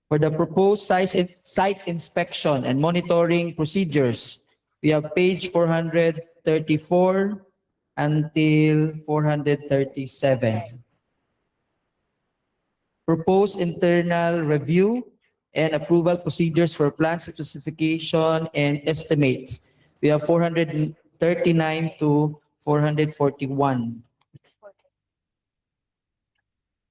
For the proposed site inspection and monitoring procedures, we have page 434 until 437. Proposed internal review and approval procedures for plan specification and estimates. We have 439 to 441.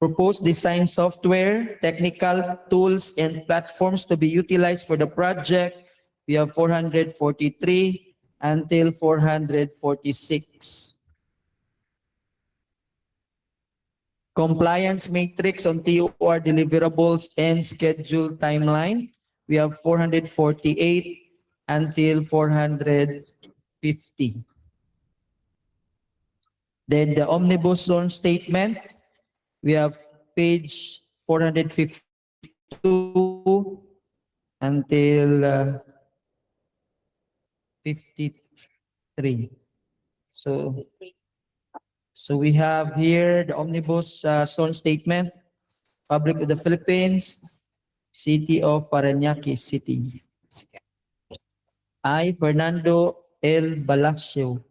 Proposed design software, technical tools, and platforms to be utilized for the project. We have 443 until 446. Compliance matrix on TOR deliverables and schedule timeline. We have 448 until 450. Then the omnibus zone statement, we have page 452 until 53. So we have here the omnibus zone statement, Republic of the Philippines, City of Parañaque City. I, Fernando L. Balacio,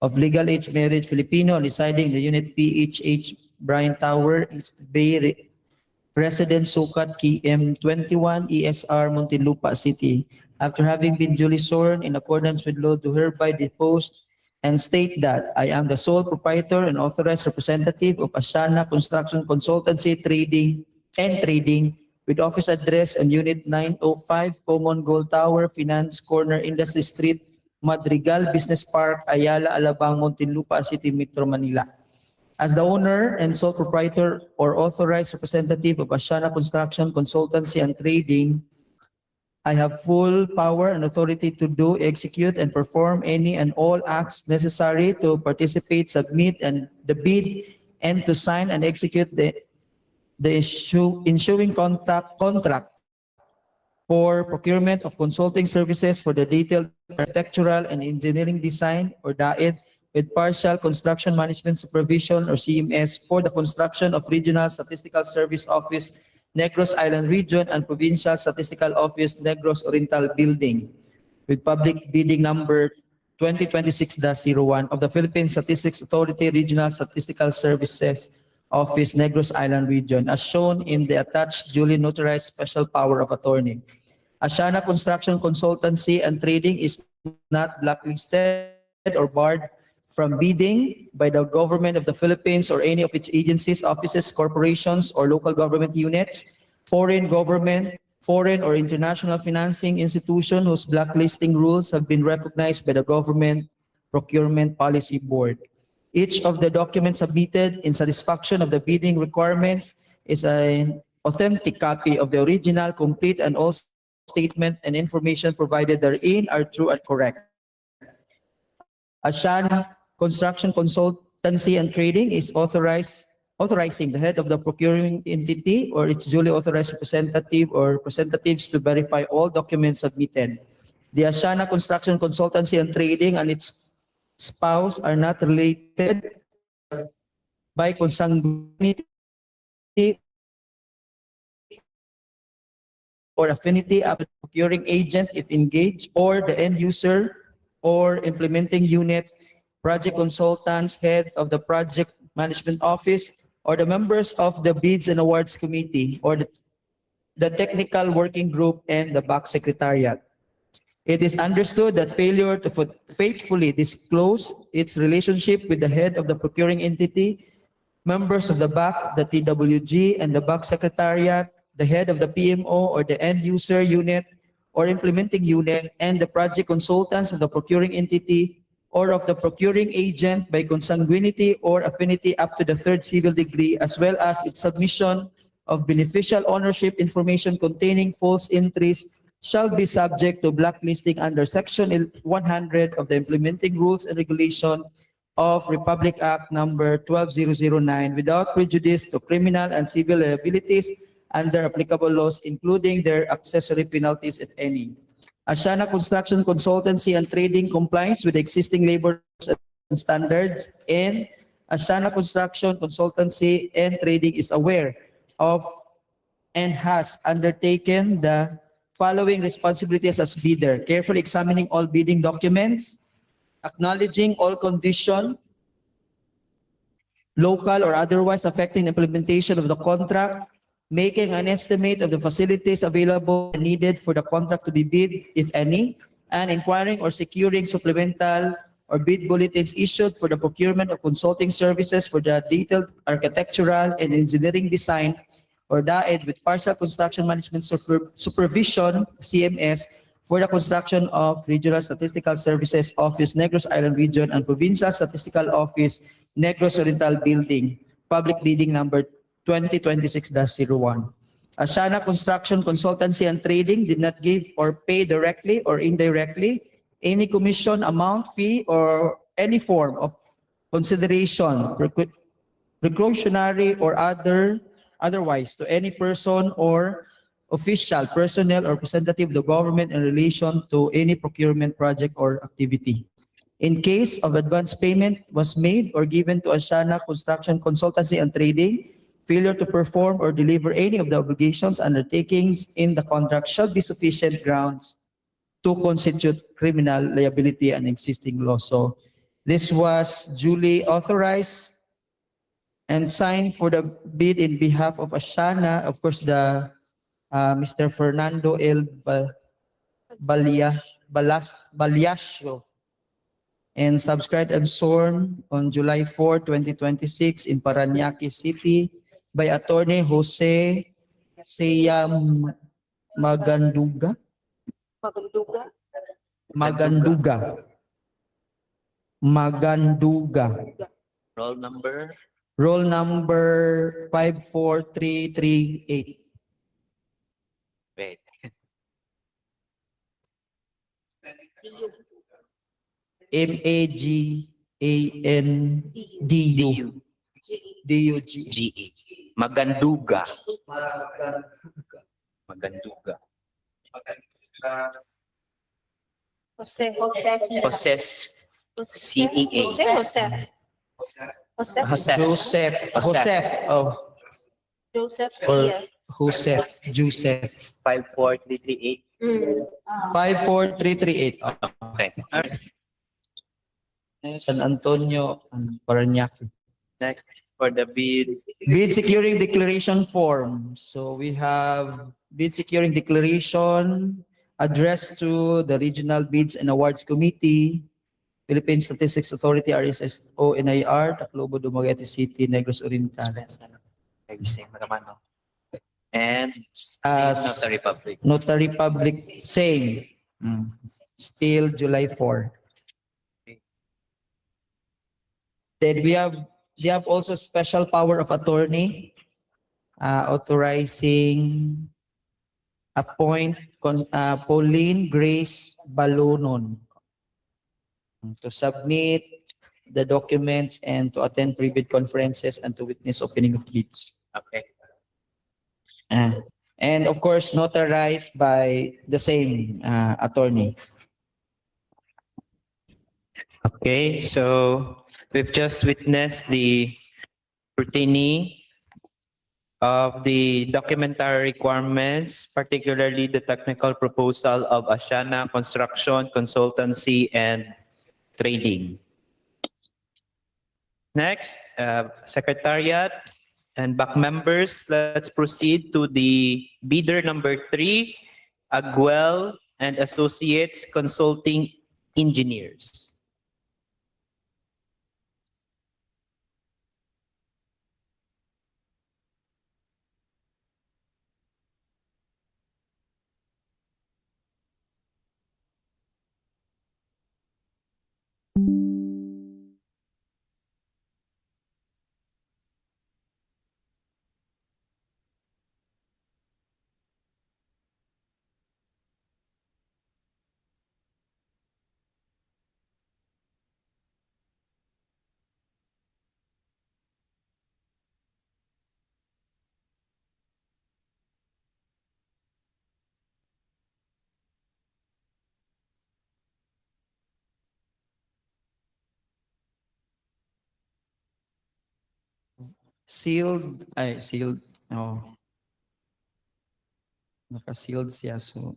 of Legal Age Marriage Filipino, residing in the Unit PHH Bryan Tower, East Bay, Resident Sukat KM 21 ESR Muntinlupa City. After having been duly sworn in accordance with law, do hereby depose and state that I am the sole proprietor and authorized representative of Ashana Construction Consultancy Trading with office address on Unit 905 Common Gold Tower, Finance Corner, Industry Street, Madrigal Business Park, Ayala, Alabang, Muntinlupa City, Metro Manila. As the owner and sole proprietor or authorized representative of Ashana Construction Consultancy and Trading, I have full power and authority to do, execute, and perform any and all acts necessary to participate, submit, and the bid, and to sign and execute the ensuing contract for procurement of consulting services for the detailed architectural and engineering design or Daed with partial construction management supervision or CMS for the construction of Regional Statistical Service Office, Negros Island Region, and Provincial Statistical Office, Negros Oriental Building with public bidding number 2026-01 of the Philippine Statistics Authority Regional Statistical Services Office, Negros Island Region, as shown in the attached duly notarized special power of attorney. Ashana Construction Consultancy and Trading is not blacklisted or barred from bidding by the government of the Philippines or any of its agencies, offices, corporations, or local government units, foreign government, foreign or international financing institution whose blacklisting rules have been recognized by the Government Procurement Policy Board. Each of the documents submitted in satisfaction of the bidding requirements is an authentic copy of the original, complete, and all statement and information provided therein are true and correct. Ashana Construction Consultancy and Trading is authorizing the head of the procuring entity or its duly authorized representative or representatives to verify all documents submitted. The Ashana Construction Consultancy and Trading and its spouse are not related by consanguinity or affinity of the procuring agent if engaged, or the end user or implementing unit, project consultants, head of the project management office, or the members of the Bids and Awards Committee, or the technical working group and the back secretariat. It is understood that failure to faithfully disclose its relationship with the head of the procuring entity, members of the back, the TWG, and the back secretariat, the head of the PMO or the end user unit or implementing unit, and the project consultants of the procuring entity or of the procuring agent by consanguinity or affinity up to the third civil degree, as well as its submission of beneficial ownership information containing false entries shall be subject to blacklisting under Section 100 of the Implementing Rules and Regulation of Republic Act Number 12009 without prejudice to criminal and civil liabilities under applicable laws, including their accessory penalties, if any. Ashana Construction Consultancy and Trading complies with existing labor standards, and Ashana Construction Consultancy and Trading is aware of and has undertaken the following responsibilities as bidder: carefully examining all bidding documents, acknowledging all conditions, local or otherwise affecting implementation of the contract, making an estimate of the facilities available and needed for the contract to be bid, if any, and inquiring or securing supplemental or bid bulletins issued for the procurement of consulting services for the detailed architectural and engineering design or Daed with partial construction management supervision, CMS, for the construction of Regional Statistical Services Office, Negros Island Region, and Provincial Statistical Office, Negros Oriental Building, public bidding number 2026-01. Ashana Construction Consultancy and Trading did not give or pay directly or indirectly any commission, amount, fee, or any form of consideration, precautionary or otherwise to any person or official, personnel, or representative of the government in relation to any procurement project or activity. In case of advance payment was made or given to Ashana Construction Consultancy and Trading, failure to perform or deliver any of the obligations undertakings in the contract shall be sufficient grounds to constitute criminal liability and existing law. So this was duly authorized and signed for the bid in behalf of Ashana, of course, the Mr. Fernando L. Baliasio, and subscribed and sworn on July 4, 2026 in Parañaque City by Attorney Jose Seya Maganduga. Roll number 54338. Wait. Magandu. G-E. Maganduga. Maganduga. Joses. C-E-A. Joseph. 54338. 54338. Okay. All right. San Antonio, and Parañaque. Next, for the bids. Bid securing declaration form. So we have bid securing declaration addressed to the Regional Bids and Awards Committee, Philippine Statistics Authority, RSSO, NIR, Tacloban, Dumaguete City, Negros Oriental. Same naman, no? And As Notary Public. Notary Public, same. Still July 4. Then we have also special power of attorney, authorizing Pauline Grace Balonon to submit the documents and to attend pre-bid conferences and to witness opening of bids. Okay. And of course, notarized by the same attorney. Okay, so we've just witnessed the scrutiny of the documentary requirements, particularly the technical proposal of Asiana Construction, Consultancy, and Trading. Next, Secretariat and back members, let's proceed to the bidder number 3, Aguel and Associates Consulting Engineers. Sealed, oh. Naka-sealed siya, so.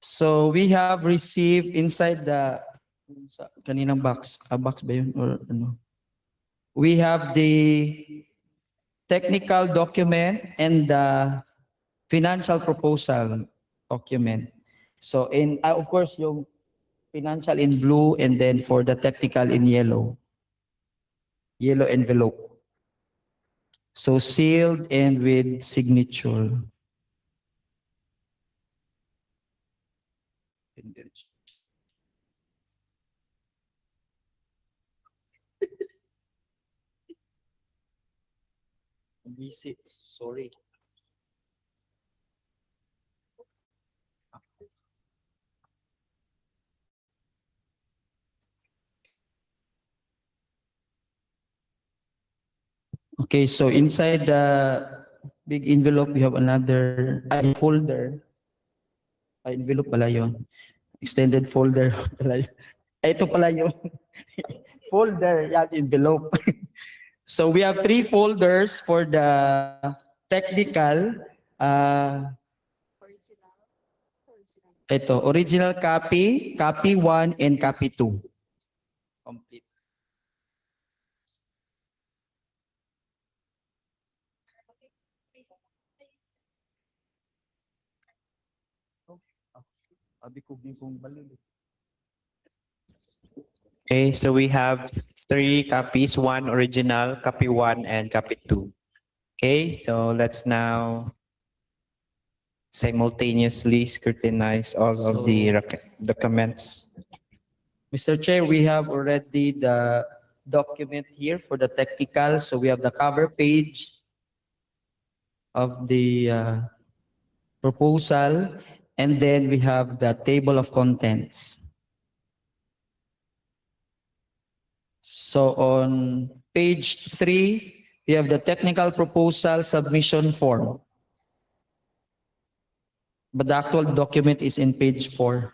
So we have received inside the kaninang box, box ba yun or ano? We have the technical document and the financial proposal document. So in of course yung financial in blue and then for the technical in yellow envelope. So sealed and with signature. Busy, sorry. Okay, so inside the big envelope, we have another folder. Envelope pala yun. Extended folder pala yun. Ito pala yung folder, yan, envelope. So we have 3 folders for the technical. Ito, original copy, copy 1, and copy 2. Complete. Okay, so we have 3 copies, 1 original, copy 1, and copy 2. Okay, so let's now simultaneously scrutinize all of the documents. Mr. Chair, we have already the document here for the technical. So we have the cover page of the proposal, and then we have the table of contents. So on page 3, we have the technical proposal submission form. But the actual document is in page 4.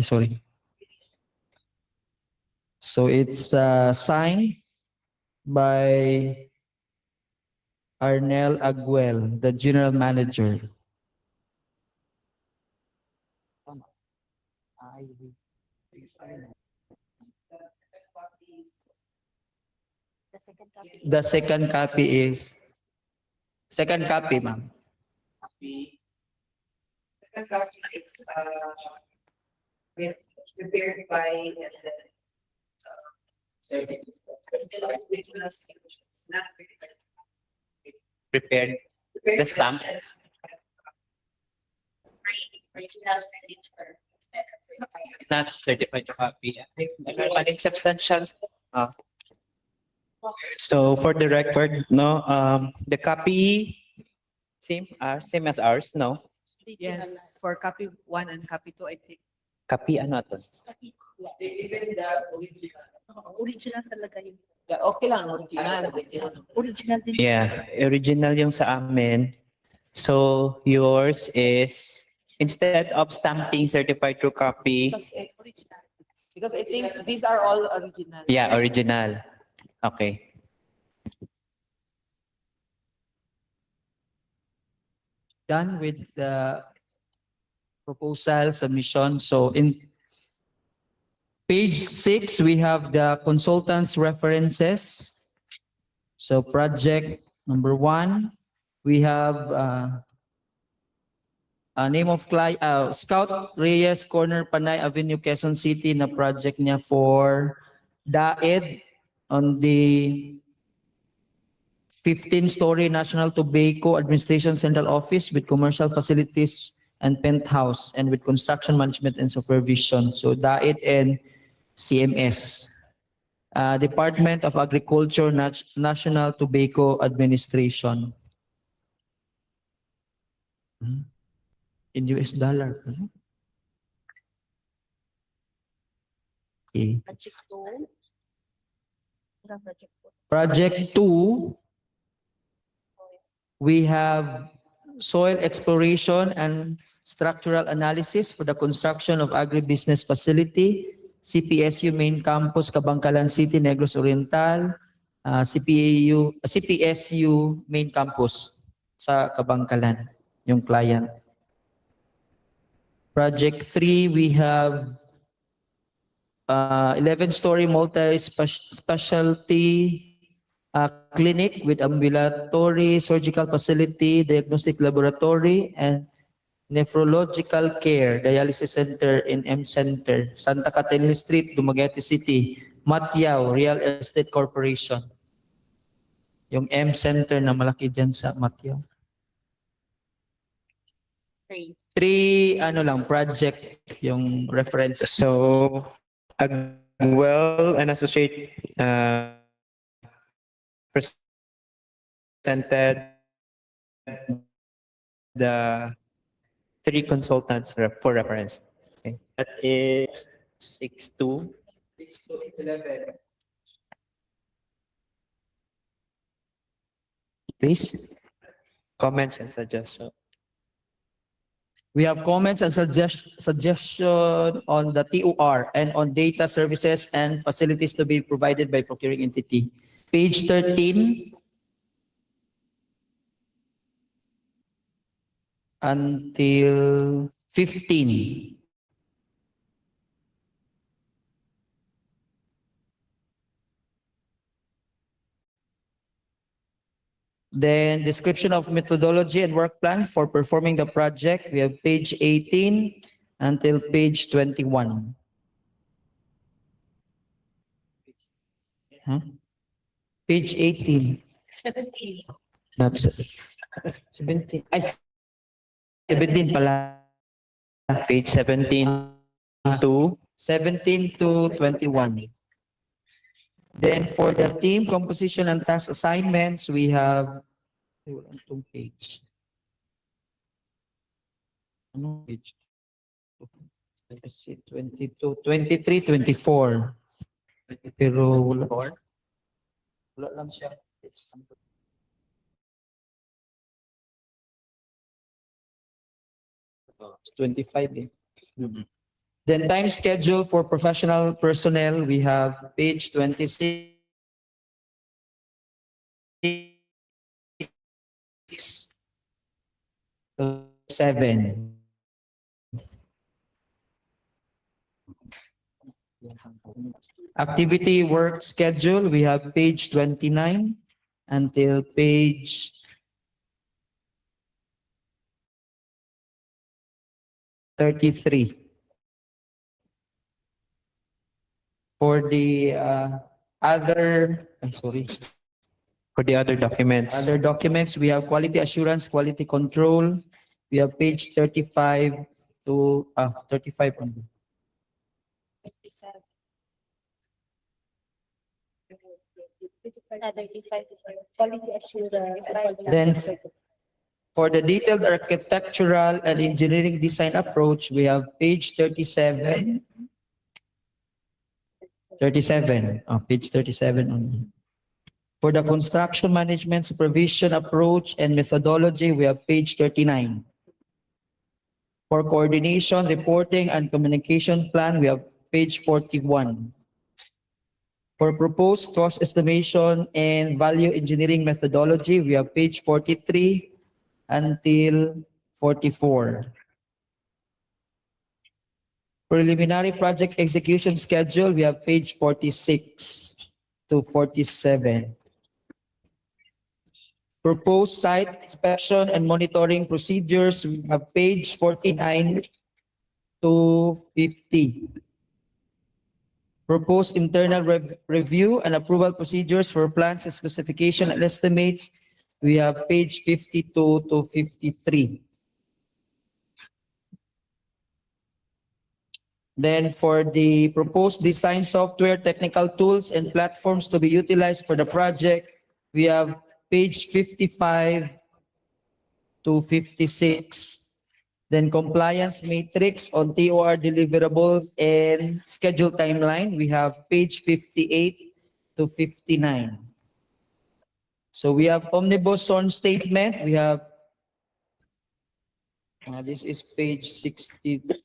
Sorry. So it's signed by Arnel Aguel, the general manager. The second copy is ma'am. Second copy is prepared by Prepared the stamp. Not certified copy. Substantial. So for the record, no, the copy same as ours, no? Yes, for copy 1 and copy 2, I think. Copy ano to? Even the original. Original talaga yun. Yeah, okay lang, original. Original din. Yeah, original yung sa amin. So yours is instead of stamping certified true copy. Because I think these are all original. Yeah, original. Okay. Done with the proposal submission. So in page 6, we have the consultant's references. So project number 1, we have a name of client, Scout Reyes Corner, Panay Avenue, Quezon City na project niya for Daed on the 15-story National Tobacco Administration Central Office with commercial facilities and penthouse and with construction management and supervision. So Daed and CMS. Department of Agriculture, National Tobacco Administration. In US dollar. Okay. Project 2, we have soil exploration and structural analysis for the construction of agribusiness facility, CPSU main campus, Kabangkalan City, Negros Oriental, CPSU main campus sa Kabangkalan, yung client. Project 3, we have 11-story multi-specialty clinic with ambulatory surgical facility, diagnostic laboratory, and nephrological care, dialysis center in M Center, Santa Catalina Street, Dumaguete City, Matiao Real Estate Corporation. Yung M Center na malaki dyan sa Matiao. 3 project yung reference. So Agwell and Associate presented the 3 consultants for reference. Okay. That is 6-2. 6-11. Please, comments and suggestions. We have comments and suggestion on the TOR and on data services and facilities to be provided by procuring entity. Page 13 until 15. Then description of methodology and work plan for performing the project. We have page 18 until page 21. Page 18. 17. That's 17. Ay, 17 pala. page 17 to 17 to 21. Then for the team composition and task assignments, we have Wala itong page. Anong page? 22, 23, 24. Pero wala lang siya. It's 25 eh. Then time schedule for professional personnel, we have page 26. To 7. Activity work schedule, we have page 29 until page 33. For the For the other documents. other documents, we have quality assurance, quality control. We have page 35 to 35 only. Then for the detailed architectural and engineering design approach, we have page 37. 37, page 37 only. For the construction management supervision approach and methodology, we have page 39. For coordination, reporting, and communication plan, we have page 41. For proposed cost estimation and value engineering methodology, we have page 43 until 44. Preliminary project execution schedule, we have page 46 to 47. Proposed site inspection and monitoring procedures, we have page 49 to 50. Proposed internal review and approval procedures for plans and specification and estimates, we have page 52 to 53. Then for the proposed design software, technical tools, and platforms to be utilized for the project, we have page 55 to 56. Then compliance matrix on TOR deliverables and schedule timeline, we have page 58 to 59. So we have omnibus SORN statement, we have, this is page 61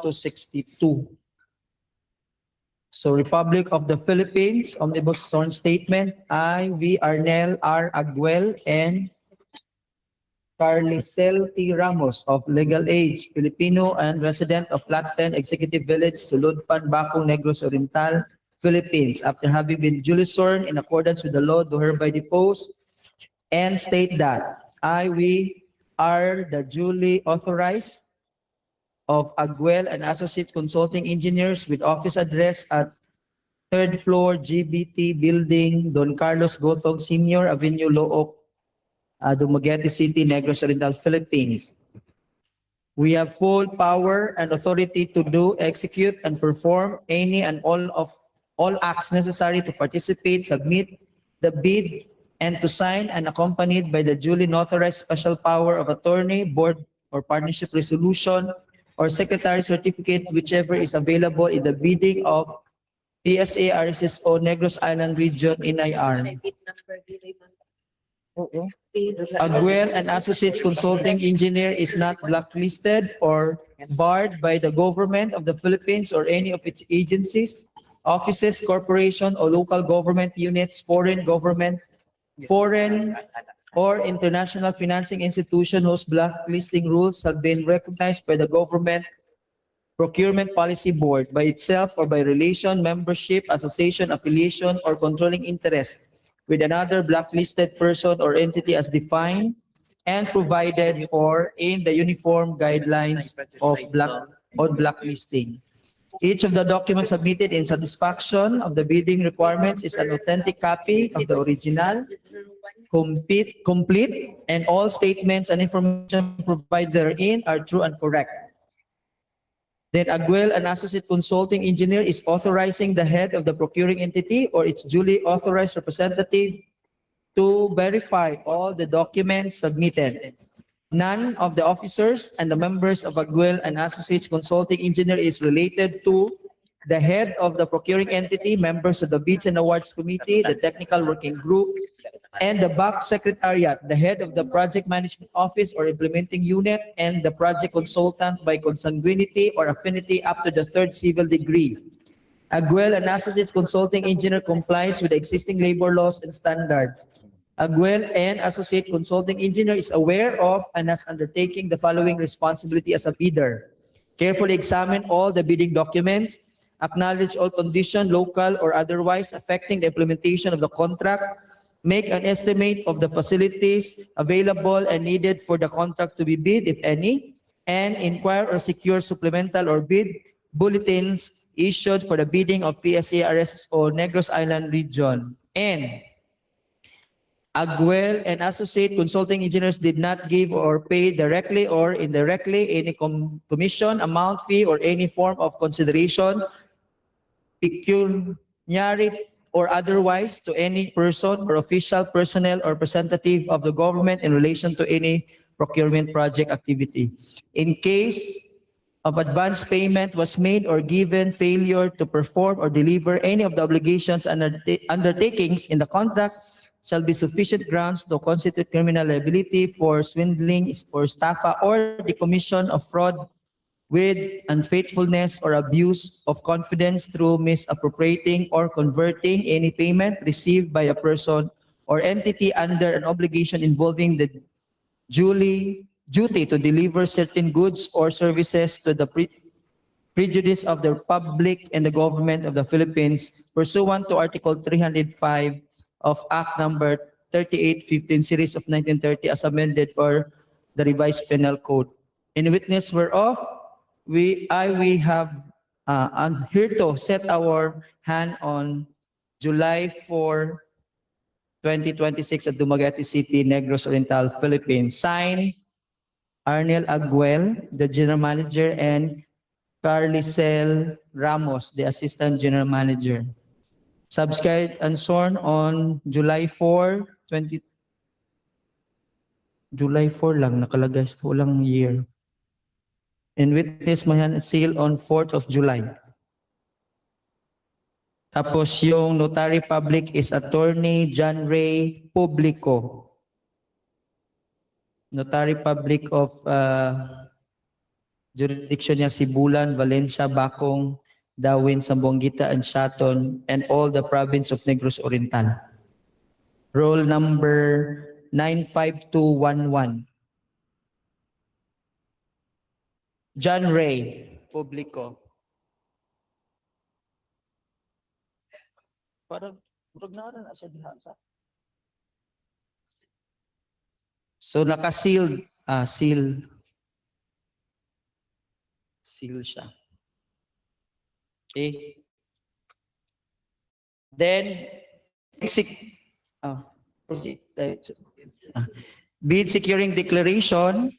to 62. So Republic of the Philippines, Omnibus SORN Statement, I, V. Arnel R. Aguel, and Carlicel T. Ramos of legal age, Filipino and resident of Flat 10 Executive Village, Suludpan, Bacong, Negros Oriental, Philippines, after having been duly sworn in accordance with the law, do hereby depose and state that I, we are the duly authorized of Aguel and Associate Consulting Engineers with office address at 3rd floor GBT Building, Don Carlos Gotong Senior Avenue, Looc, Dumaguete City, Negros Oriental, Philippines. We have full power and authority to do, execute, and perform any and all acts necessary to participate, submit the bid, and to sign and accompanied by the duly notarized special power of attorney, board or partnership resolution, or secretary certificate, whichever is available in the bidding of PSA RSSO Negros Island Region NIR. Aguel and Associates Consulting Engineer is not blacklisted or barred by the government of the Philippines or any of its agencies, offices, corporation, or local government units, foreign government, foreign or international financing institution whose blacklisting rules have been recognized by the government procurement policy board by itself or by relation, membership, association, affiliation, or controlling interest with another blacklisted person or entity as defined and provided for in the uniform guidelines of blacklisting. Each of the documents submitted in satisfaction of the bidding requirements is an authentic copy of the original, complete, and all statements and information provided therein are true and correct. Then Aguel, an associate consulting engineer, is authorizing the head of the procuring entity or its duly authorized representative to verify all the documents submitted. None of the officers and the members of Aguel and Associates Consulting Engineer is related to the head of the procuring entity, members of the Bids and Awards Committee, the Technical Working Group, and the back secretariat, the head of the project management office or implementing unit, and the project consultant by consanguinity or affinity up to the third civil degree. Aguel and Associates Consulting Engineer complies with the existing labor laws and standards. Aguel and Associate Consulting Engineer is aware of and has undertaken the following responsibility as a bidder. Carefully examine all the bidding documents, acknowledge all conditions, local or otherwise, affecting the implementation of the contract, make an estimate of the facilities available and needed for the contract to be bid, if any, and inquire or secure supplemental or bid bulletins issued for the bidding of PSA RSSO Negros Island Region. And Aguel and Associate Consulting Engineers did not give or pay directly or indirectly any commission, amount, fee, or any form of consideration, pecuniary or otherwise, to any person or official, personnel, or representative of the government in relation to any procurement project activity. In case of advance payment was made or given failure to perform or deliver any of the obligations and undertakings in the contract shall be sufficient grounds to constitute criminal liability for swindling or estafa or the commission of fraud with unfaithfulness or abuse of confidence through misappropriating or converting any payment received by a person or entity under an obligation involving the duty to deliver certain goods or services to the prejudice of the public and the government of the Philippines pursuant to Article 305 of Act Number 3815 Series of 1930 as amended or the revised penal code. In witness whereof, we have I'm here to set our hand on July 4, 2026 at Dumaguete City, Negros Oriental, Philippines. Signed, Arnel Aguel, the General Manager, and Carlicel Ramos, the Assistant General Manager. Subscribed and sworn on July 4, July 4 lang, nakalagay sa walang year. And witness mayan seal on 4th of July. Tapos yung notary public is Attorney John Ray Publico. Notary public of jurisdiction niya Sibulan, Valencia, Bacong, Dawin, Sambuanguita, and Shaton, and all the province of Negros Oriental. Roll number 95211. John Ray Publico. Parang na siya diha sa. So naka-sealed, seal siya. Okay. Then bid securing declaration.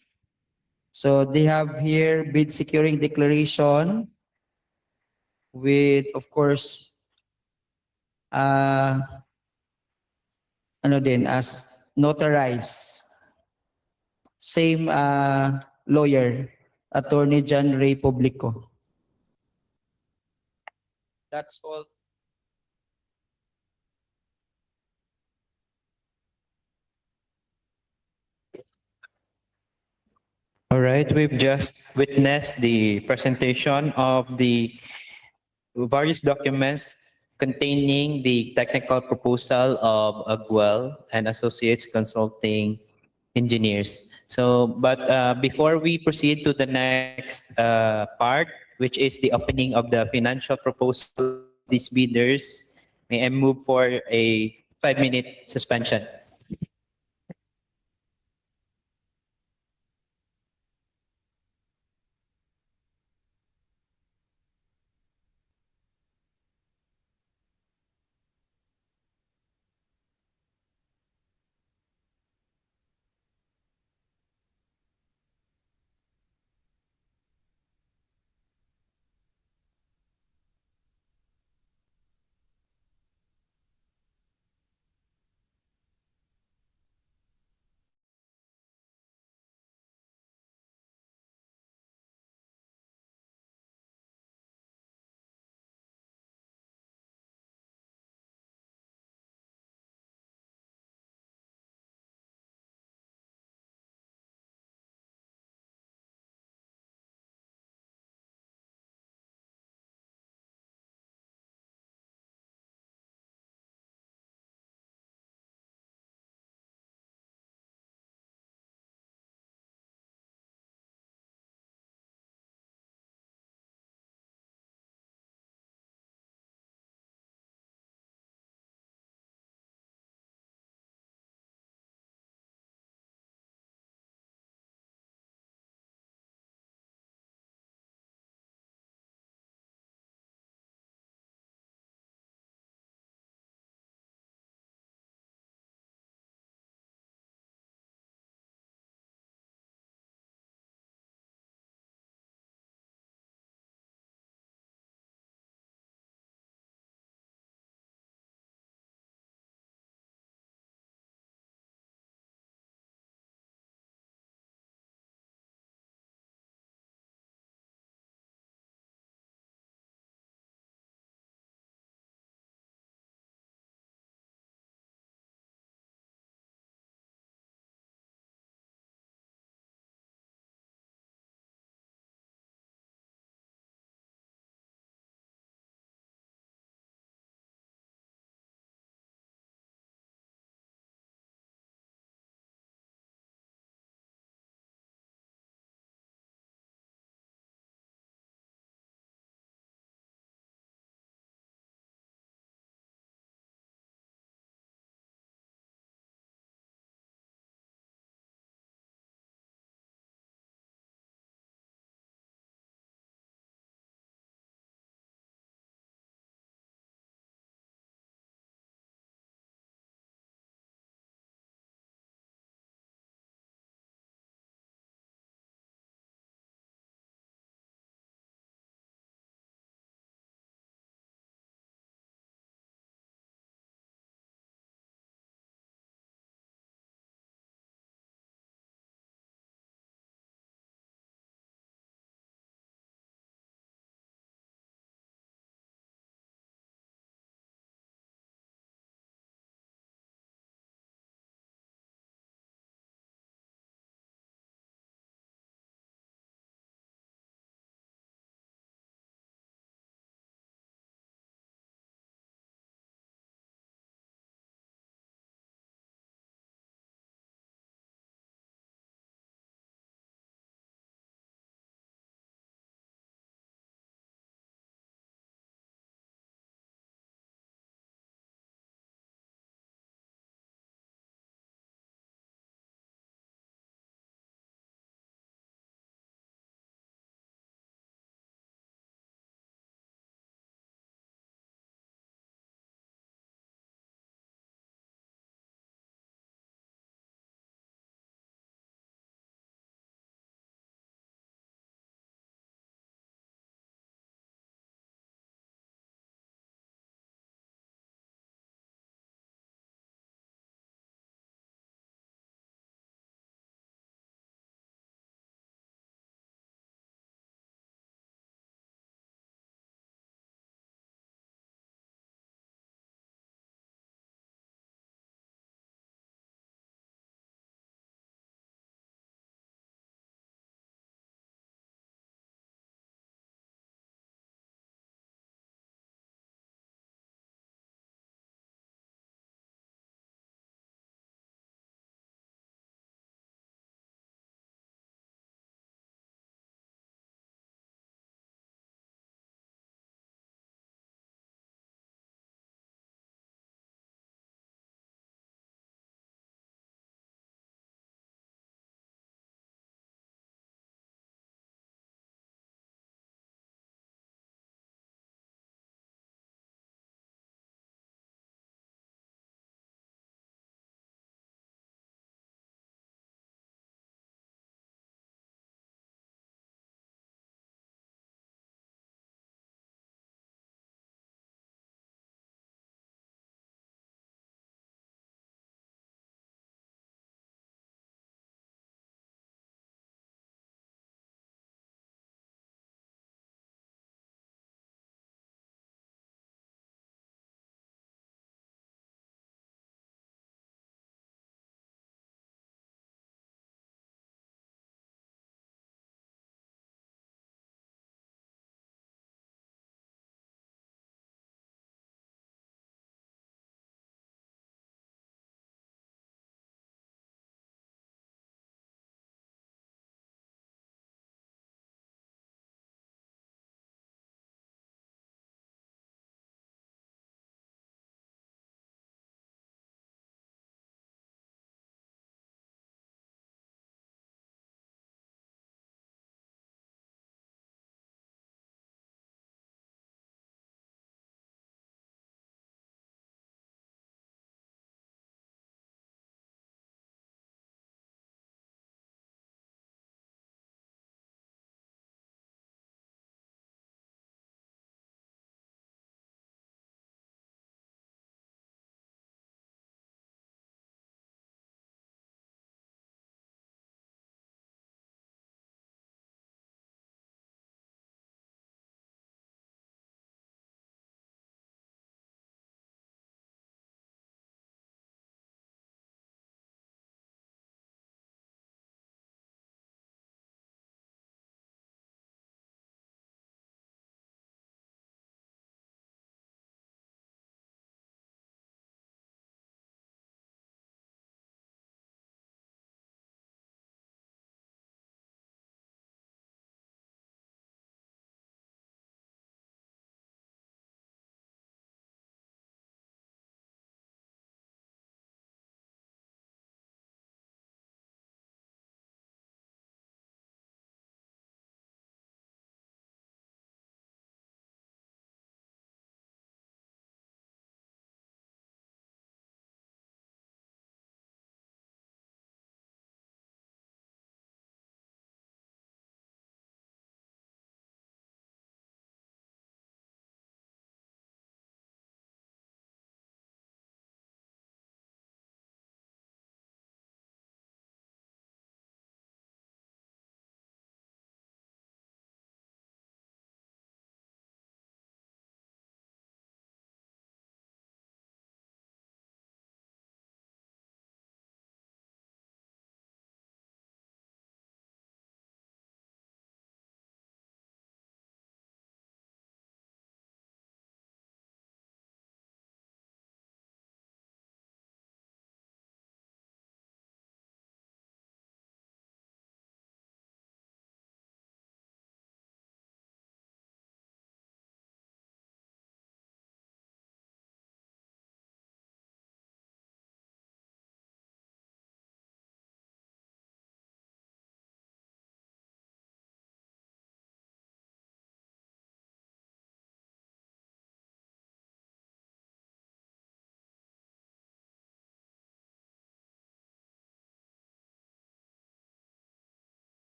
So they have here bid securing declaration with, of course, as notarized. Same lawyer, Attorney John Ray Publico. That's all. All right, we've just witnessed the presentation of the various documents containing the technical proposal of Aguel and Associates Consulting Engineers. So, but before we proceed to the next part, which is the opening of the financial proposal of these bidders, may I move for a 5-minute suspension?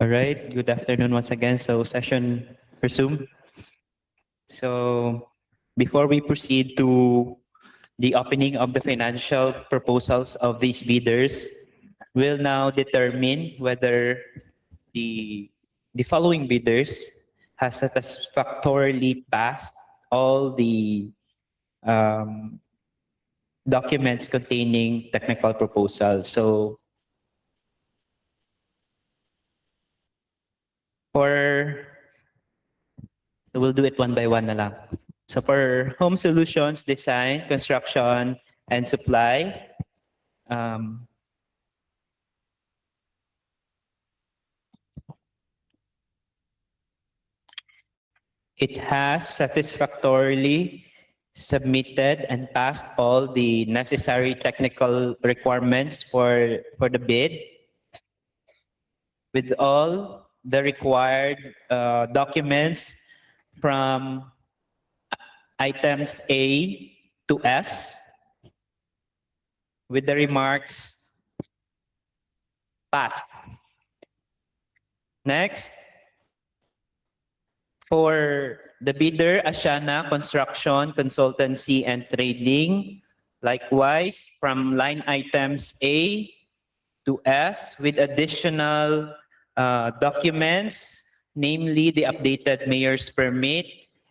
All right, good afternoon once again. So session resumed. So before we proceed to the opening of the financial proposals of these bidders, we'll now determine whether the following bidders has satisfactorily passed all the documents containing technical proposals. So we'll do it one by one na lang. So for home solutions, design, construction, and supply, it has satisfactorily submitted and passed all the necessary technical requirements for the bid with all the required documents from items A to S with the remarks passed. Next, for the bidder, Asiana Construction, Consultancy, and Trading, likewise from line items A to S with additional documents, namely the updated mayor's permit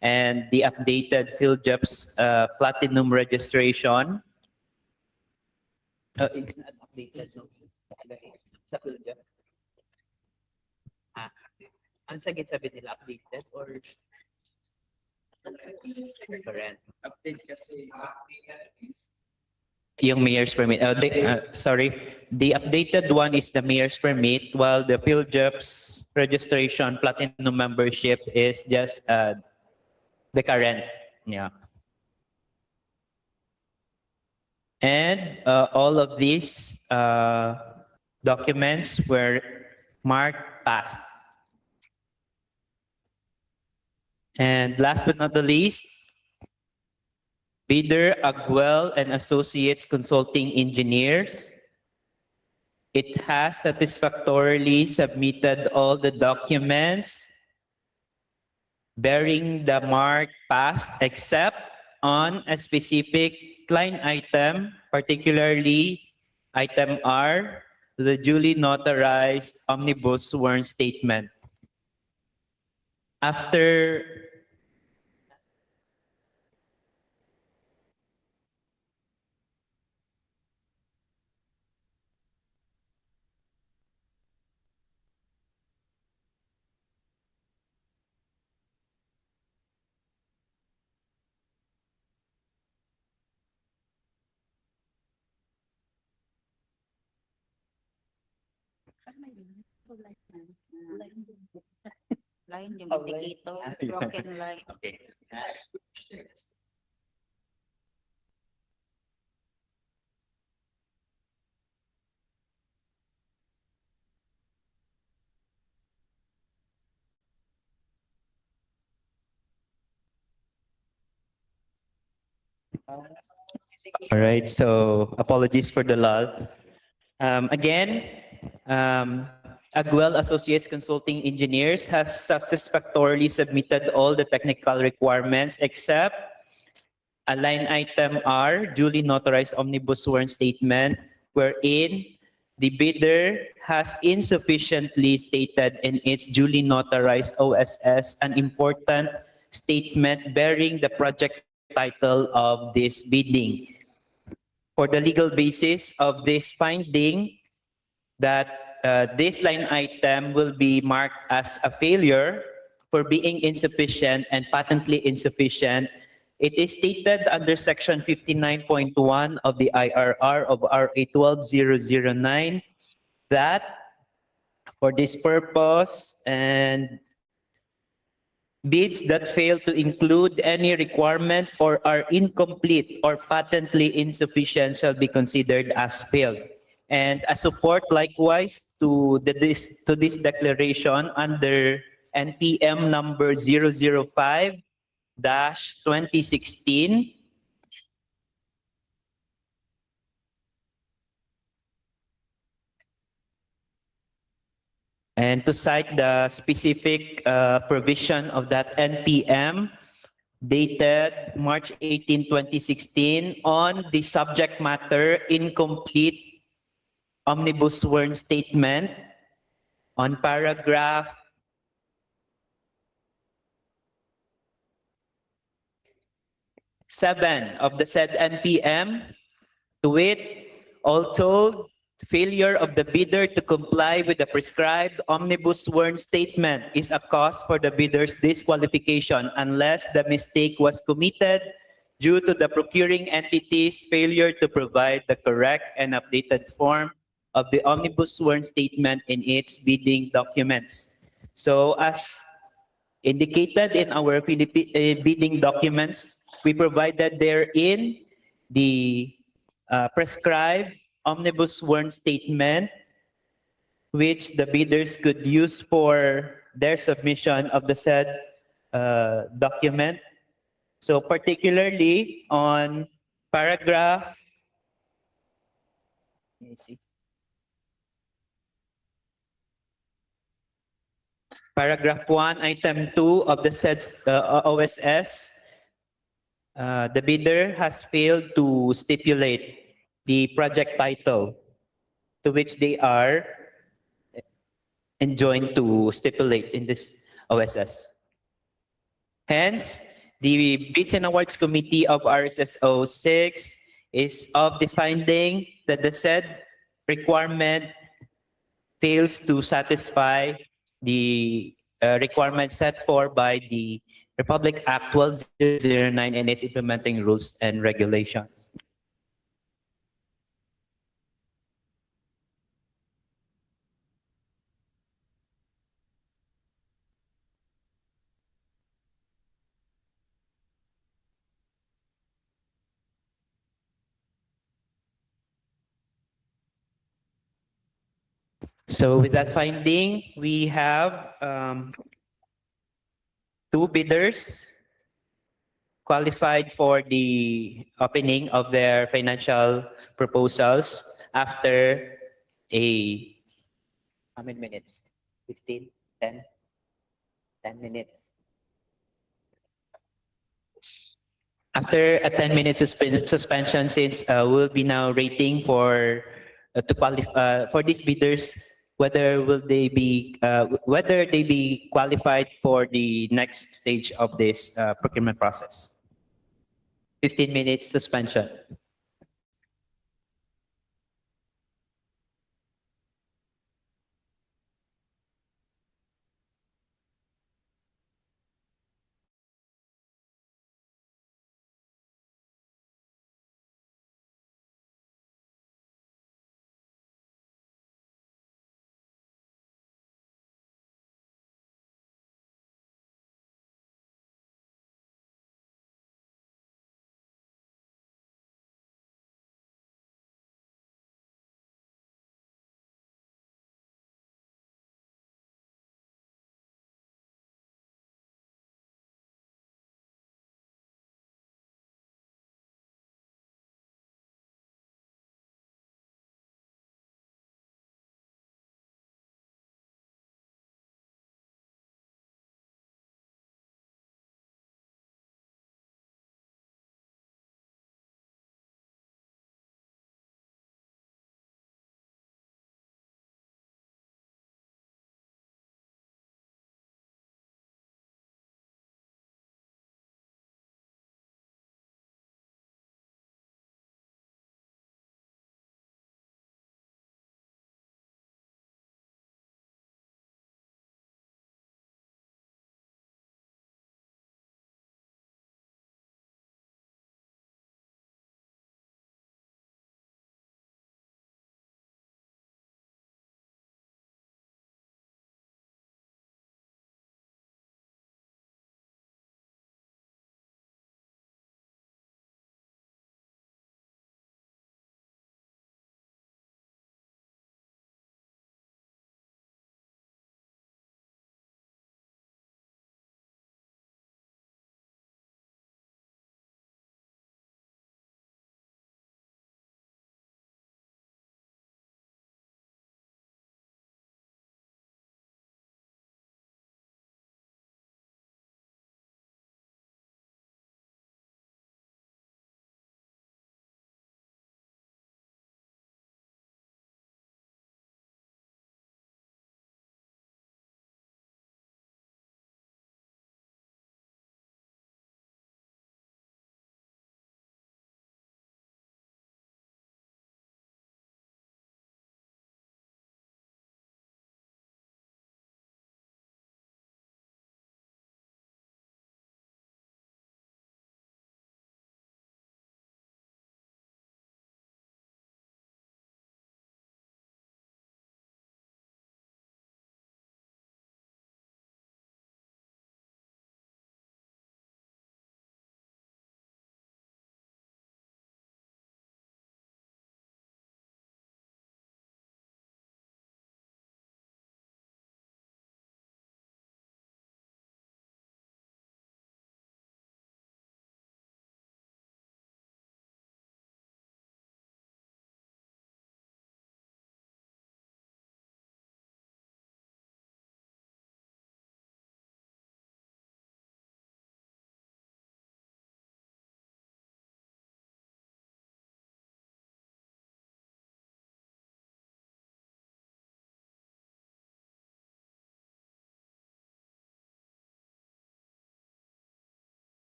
and the updated PhilJobs platinum registration. It's not updated, no. Sa PhilJobs. Ano sa sabi nila, updated or current? Update kasi is Yung mayor's permit. Sorry, the updated one is the mayor's permit, while the PhilJobs registration platinum membership is just the current. Yeah. And all of these documents were marked passed. And last but not the least, bidder Agwell and Associates Consulting Engineers. It has satisfactorily submitted all the documents bearing the mark passed except on a specific line item, particularly item R, the duly notarized omnibus sworn statement. After Line yung indicator, broken line. okay. All right, so apologies for the lull. Again, Agwell Associates Consulting Engineers has satisfactorily submitted all the technical requirements except a line item R, duly notarized omnibus sworn statement, wherein the bidder has insufficiently stated in its duly notarized OSS an important statement bearing the project title of this bidding. For the legal basis of this finding, that this line item will be marked as a failure for being insufficient and patently insufficient. It is stated under section 59.1 of the IRR of RA 12009 that for this purpose and bids that fail to include any requirement or are incomplete or patently insufficient shall be considered as failed. And as support likewise to this declaration under NPM number 005-2016, And to cite the specific provision of that NPM dated March 18, 2016 on the subject matter incomplete omnibus sworn statement on paragraph 7 of the said NPM, to wit, all told, failure of the bidder to comply with the prescribed omnibus sworn statement is a cause for the bidder's disqualification unless the mistake was committed due to the procuring entity's failure to provide the correct and updated form of the omnibus sworn statement in its bidding documents. So as indicated in our bidding documents, we provided therein the prescribed omnibus sworn statement, which the bidders could use for their submission of the said document. So particularly on paragraph, let me see. Paragraph 1, item 2 of the said OSS, the bidder has failed to stipulate the project title to which they are enjoined to stipulate in this OSS. Hence, the Bids and Awards Committee of RSSO 6 is of the finding that the said requirement fails to satisfy the requirement set forth by the Republic Act 12009 and its implementing rules and regulations. So with that finding, we have two bidders qualified for the opening of their financial proposals after a, how many minutes? 15, 10, 10 minutes. After a 10-minute suspension, since we'll be now rating for to qualify for these bidders, whether they be qualified for the next stage of this procurement process. 15 minutes suspension.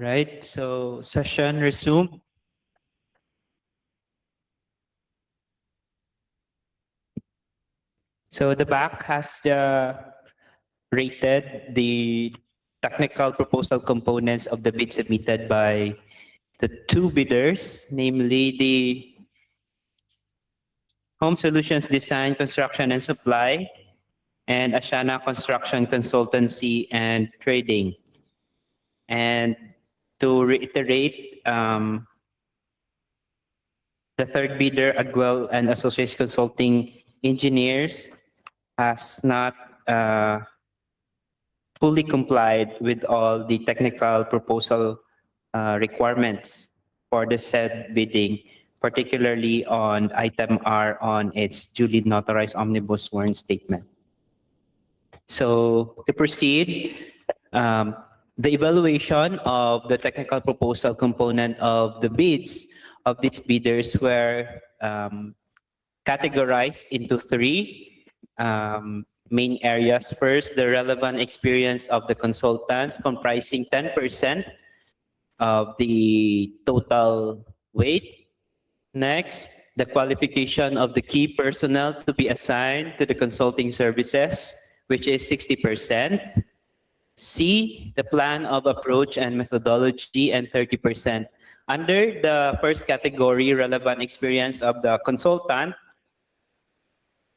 Right, so session resumed. So the back has rated the technical proposal components of the bid submitted by the two bidders, namely the Home Solutions Design, Construction and Supply, and Ashana Construction Consultancy and Trading. And to reiterate, the third bidder, Agwell and Associates Consulting Engineers, has not fully complied with all the technical proposal requirements for the said bidding, particularly on item R on its duly notarized omnibus warrant statement. So to proceed, the evaluation of the technical proposal component of the bids of these bidders were categorized into three main areas. First, the relevant experience of the consultants, comprising 10% of the total weight. Next, the qualification of the key personnel to be assigned to the consulting services, which is 60%. C, the plan of approach and methodology, and 30%. Under the first category, relevant experience of the consultant,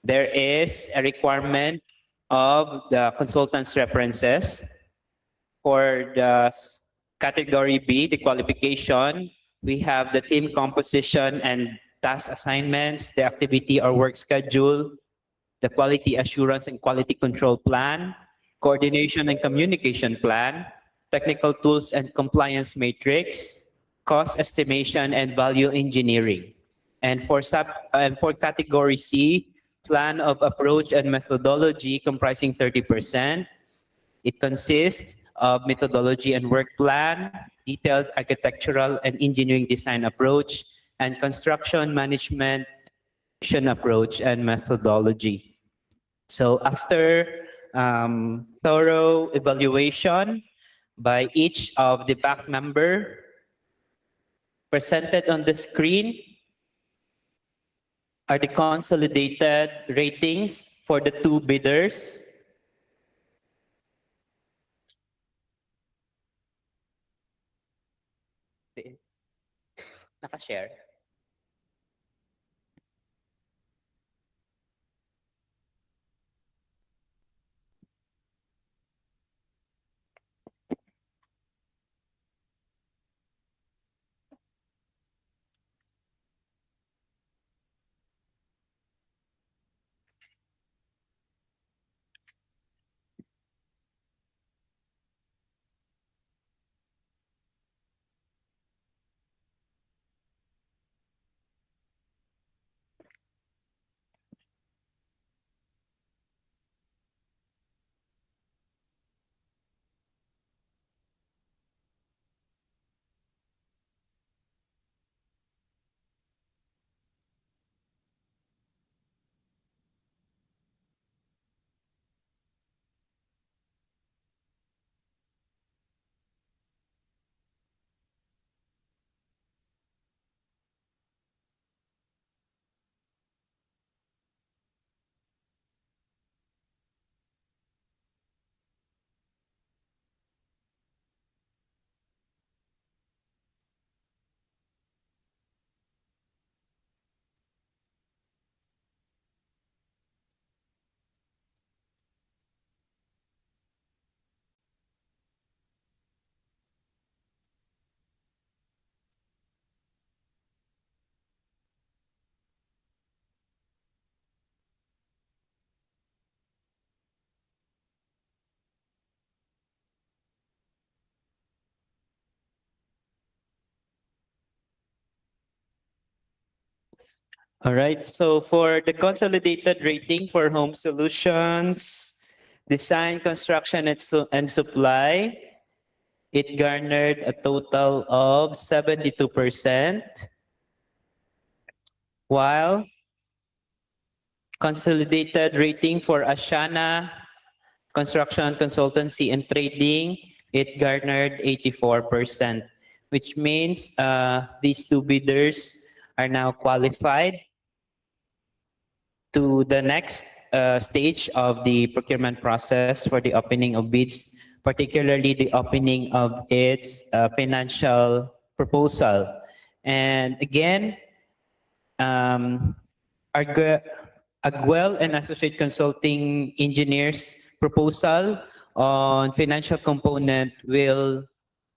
there is a requirement of the consultant's references. For the category B, the qualification, we have the team composition and task assignments, the activity or work schedule, the quality assurance and quality control plan, coordination and communication plan, technical tools and compliance matrix, cost estimation and value engineering. And for category C, plan of approach and methodology, comprising 30%. It consists of methodology and work plan, detailed architectural and engineering design approach, and construction management approach and methodology. So after thorough evaluation by each of the back member presented on the screen are the consolidated ratings for the two bidders. Naka-share. All right, so for the consolidated rating for Home Solutions, Design, Construction, and Supply, it garnered a total of 72%, while consolidated rating for Ashana, Construction, Consultancy, and Trading, it garnered 84%, which means these two bidders are now qualified to the next stage of the procurement process for the opening of bids, particularly the opening of its financial proposal. And again, Agwell and Associate Consulting Engineers proposal on financial component will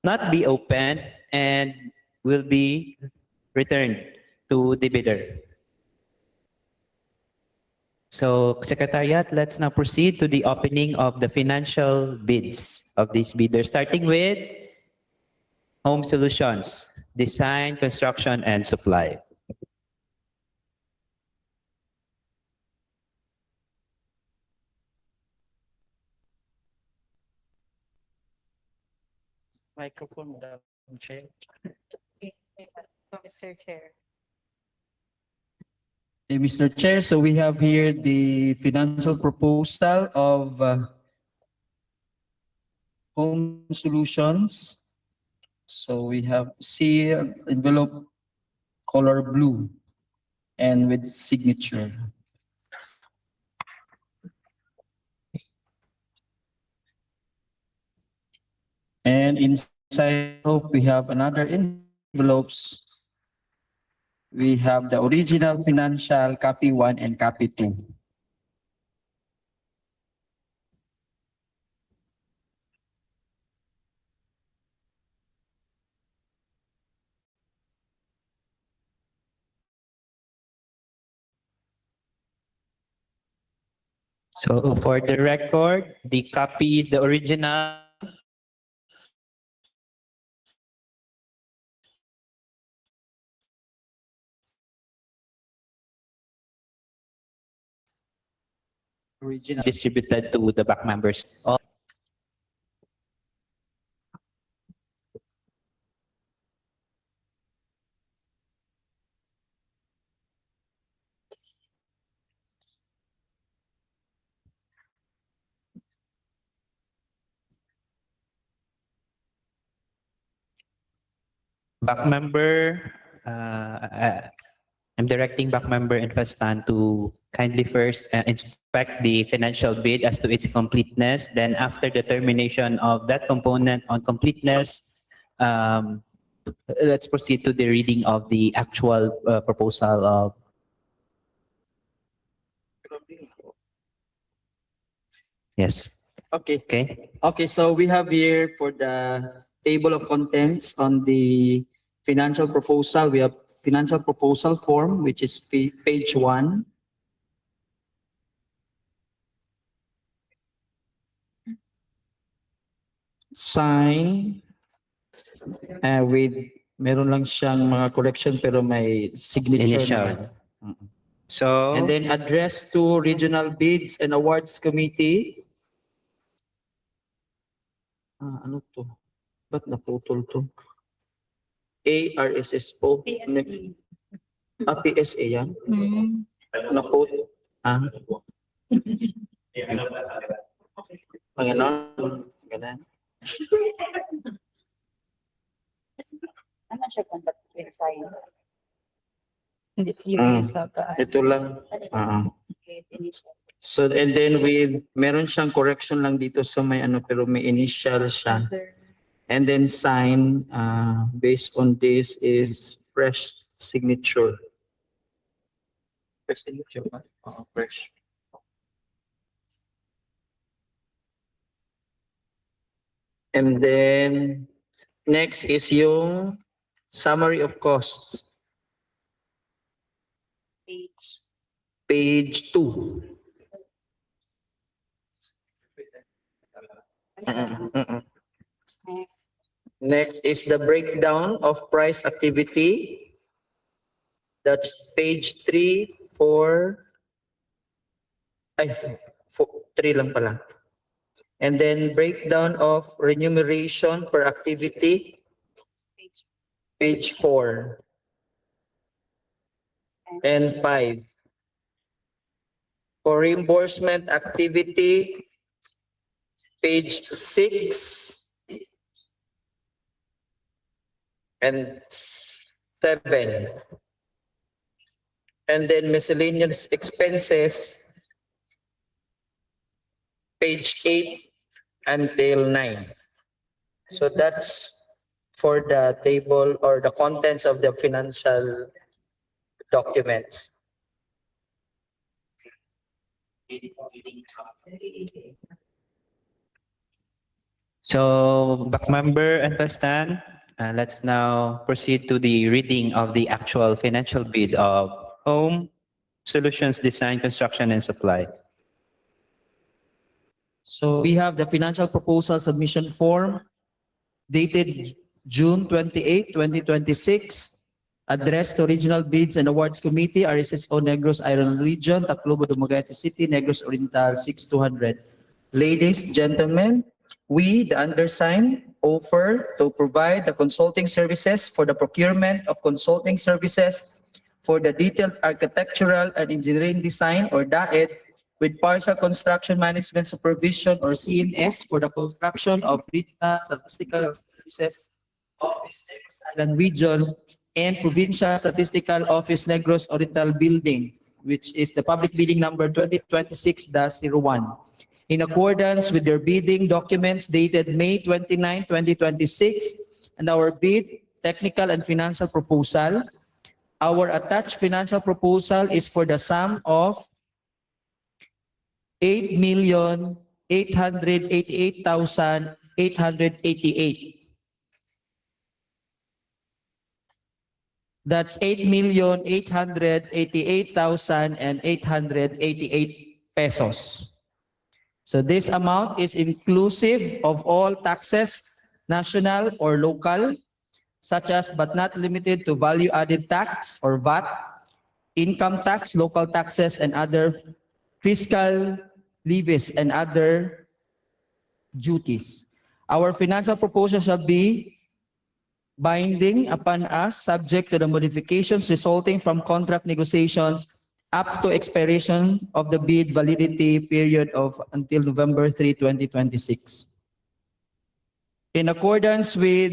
not be open and will be returned to the bidder. So, Secretariat, let's now proceed to the opening of the financial bids of these bidders, starting with Home Solutions, Design, Construction, and Supply. Microphone, Madam Chair. Mr. Chair. Mr. Chair, so we have here the financial proposal of Home Solutions. So we have seal envelope color blue and with signature. And inside of we have another envelopes. We have the original financial copy 1 and copy 2. So for the record, the copy is the original. Original. Distributed to the back members. Back member, I'm directing back member Infestan to kindly first inspect the financial bid as to its completeness. Then after the termination of that component on completeness, let's proceed to the reading of the actual proposal of. Yes. Okay. Okay. Okay, so we have here for the table of contents on the financial proposal, we have financial proposal form, which is page 1. Sign with meron lang siyang mga correction pero may signature Initial. naman. So And then address to Regional Bids and Awards Committee. Ano to? Ba't naputol to? RSSO. PSA. PSA yan? Naputol. Ganon. Ganon. I'm not sure kung ba't pinsign. Ito lang. So and then meron siyang correction lang dito sa may ano pero may initial siya. And then sign based on this is fresh signature. Fresh signature ba? Fresh. And then next is yung summary of costs. Page 2. Next is the breakdown of price activity. That's page 3, 4. 3 lang pala. And then breakdown of remuneration per activity. Page 4. And 5. For reimbursement activity, page 6 and 7. And then miscellaneous expenses, page 8 until 9. So that's for the table or the contents of the financial documents. So, back member understand? Let's now proceed to the reading of the actual financial bid of Home Solutions Design, Construction, and Supply. So we have the financial proposal submission form dated June 28, 2026, addressed to Regional Bids and Awards Committee, RSSO Negros Iron Region, Tacloban, Dumaguete City, Negros Oriental 6200. Ladies, gentlemen, we, the undersigned, offer to provide the consulting services for the procurement of consulting services for the detailed architectural and engineering design or Daed with partial construction management supervision or CMS for the construction of regional statistical services office Negros Island Region and Provincial Statistical Office Negros Oriental Building, which is the public bidding number 2026-01. In accordance with their bidding documents dated May 29, 2026, and our bid, technical and financial proposal, our attached financial proposal is for the sum of 8,888,888. That's 8,888,888 pesos. So this amount is inclusive of all taxes, national or local, such as but not limited to value-added tax or VAT, income tax, local taxes, and other fiscal levies and other duties. Our financial proposal shall be binding upon us, subject to the modifications resulting from contract negotiations up to expiration of the bid validity period of until November 3, 2026. In accordance with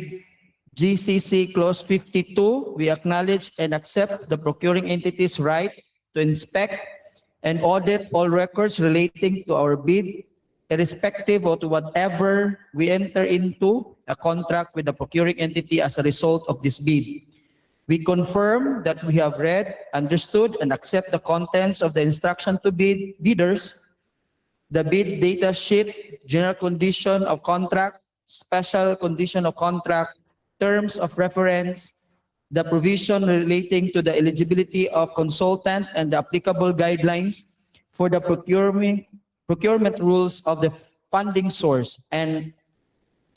GCC Clause 52, we acknowledge and accept the procuring entity's right to inspect and audit all records relating to our bid, irrespective of whatever we enter into a contract with the procuring entity as a result of this bid. We confirm that we have read, understood, and accept the contents of the instruction to bidders, the bid data sheet, general condition of contract, special condition of contract, terms of reference, the provision relating to the eligibility of consultant and the applicable guidelines for the procurement rules of the funding source, and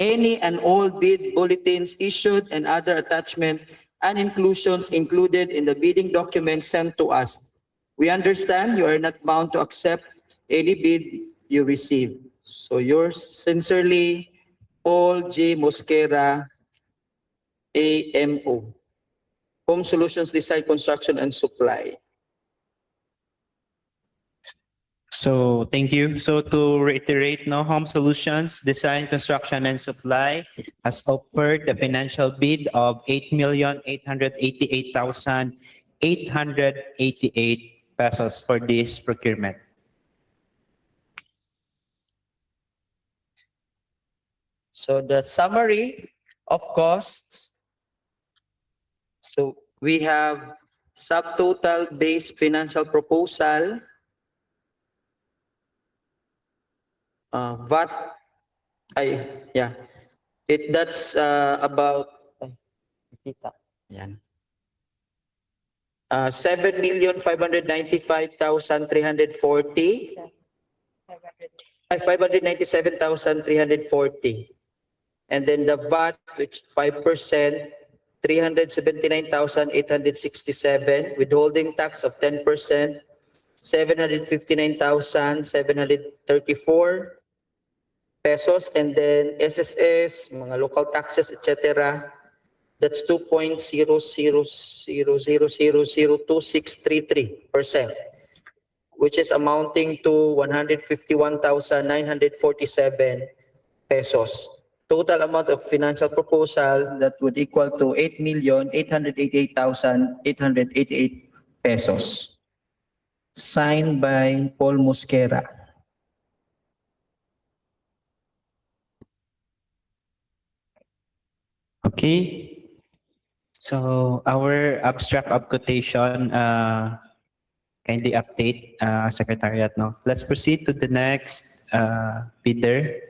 any and all bid bulletins issued and other attachment and inclusions included in the bidding documents sent to us. We understand you are not bound to accept any bid you receive. So yours sincerely, Paul J. Mosquera, AMO, Home Solutions Design, Construction, and Supply. So thank you. So to reiterate, no, Home Solutions Design, Construction, and Supply has offered the financial bid of 8,888,888 pesos for this procurement. So the summary of costs. So we have subtotal base financial proposal, VAT, that's about 7,595,340, 597,340. And then the VAT, which 5%, 379,867, withholding tax of 10%, 759,734 pesos, and then SSS, mga local taxes, etc. That's 2.000002633%, which is amounting to 151,947 pesos. total amount of financial proposal that would equal to 8,888,888 pesos. Signed by Paul Mosquera. Okay. So our abstract of quotation, kindly update, Secretariat. No? Let's proceed to the next bidder.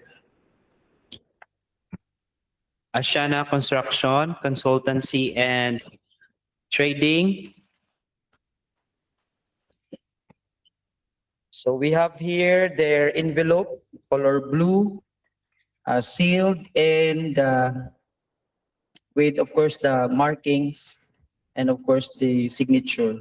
Ashana Construction, Consultancy and Trading. So we have here their envelope, color blue, sealed and with, of course, the markings and, of course, the signature.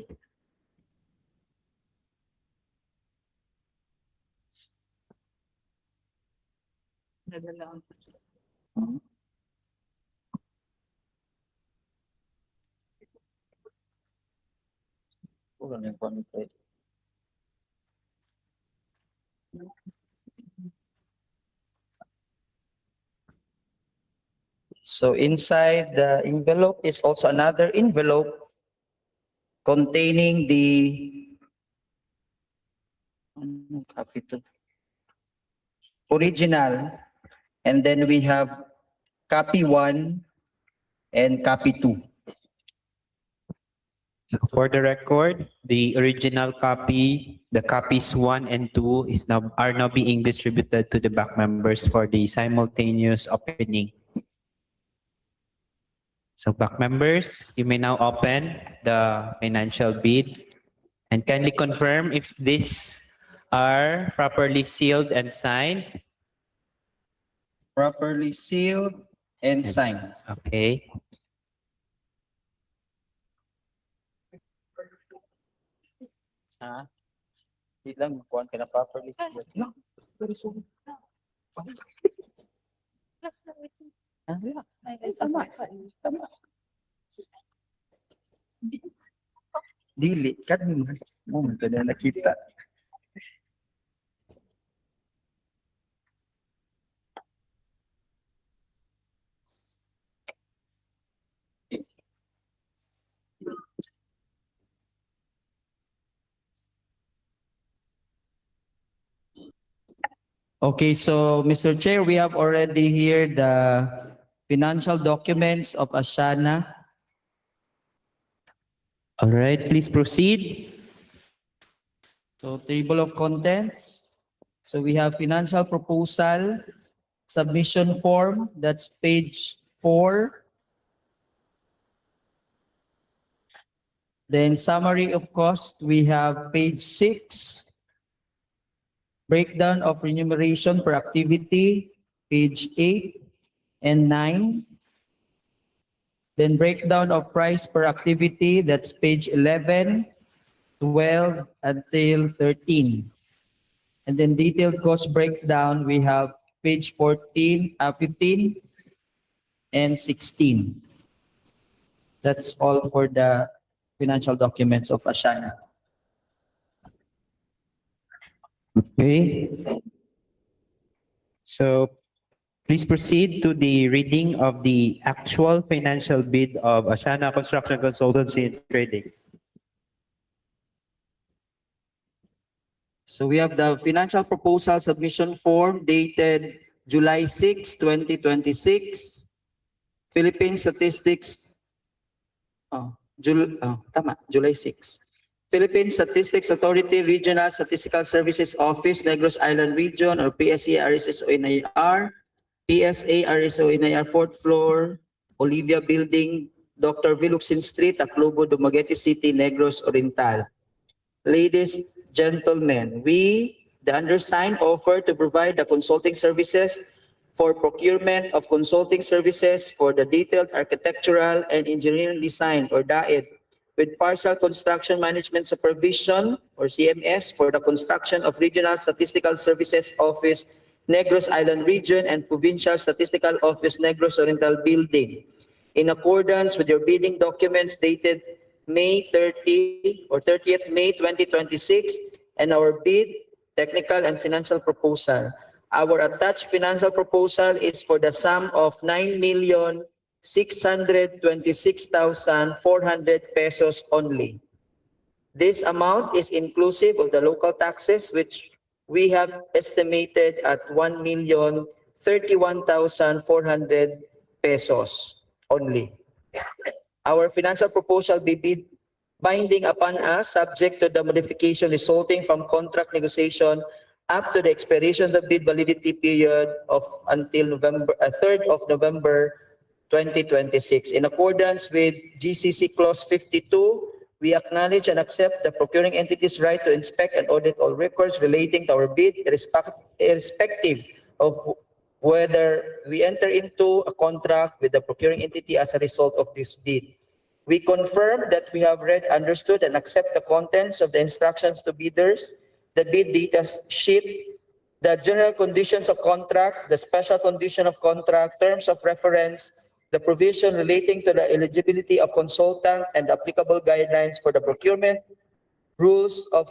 So inside the envelope is also another envelope containing the copy to original, and then we have copy 1 and copy 2. For the record, the original copy, the copies 1 and 2 are now being distributed to the back members for the simultaneous opening. So back members, you may now open the financial bid and kindly confirm if these are properly sealed and signed. Properly sealed and signed. Okay. Di lang, makuha ka na properly sealed. No, very soon. Tama. Dili, kan mo man ka na nakita. Okay, so Mr. Chair, we have already here the financial documents of Ashana. All right, please proceed. So table of contents. So we have financial proposal, submission form, that's page 4. Then summary of cost, we have page 6. Breakdown of remuneration per activity, page 8 and 9. Then breakdown of price per activity, that's page 11, 12 until 13. And then detailed cost breakdown, we have page 15 and 16. That's all for the financial documents of Ashana. Okay. So please proceed to the reading of the actual financial bid of Ashana Construction Consultancy and Trading. So we have the financial proposal submission form dated July 6, 2026. Philippine Statistics, July 6. Philippine Statistics Authority Regional Statistical Services Office, Negros Island Region, or PSA RSSO NIR, PSA RSSO NIR 4th floor, Olivia Building, Dr. Viluxin Street, Taclobo, Dumaguete City, Negros Oriental. Ladies, gentlemen, we, the undersigned, offer to provide the consulting services for procurement of consulting services for the detailed architectural and engineering design, or Daed, with partial construction management supervision, or CMS, for the construction of Regional Statistical Services Office, Negros Island Region, and Provincial Statistical Office, Negros Oriental Building, in accordance with your bidding documents dated May 30 or 30th May 2026, and our bid, technical and financial proposal. Our attached financial proposal is for the sum of 9,626,400 pesos only. This amount is inclusive of the local taxes, which we have estimated at 1,031,400 pesos only. Our financial proposal will be binding upon us, subject to the modification resulting from contract negotiation up to the expiration of the bid validity period of until November 3rd of November 2026. In accordance with GCC Clause 52, we acknowledge and accept the procuring entity's right to inspect and audit all records relating to our bid, irrespective of whether we enter into a contract with the procuring entity as a result of this bid. We confirm that we have read, understood, and accept the contents of the instructions to bidders, the bid data sheet, the general conditions of contract, the special condition of contract, terms of reference, the provision relating to the eligibility of consultant, and applicable guidelines for the procurement, rules of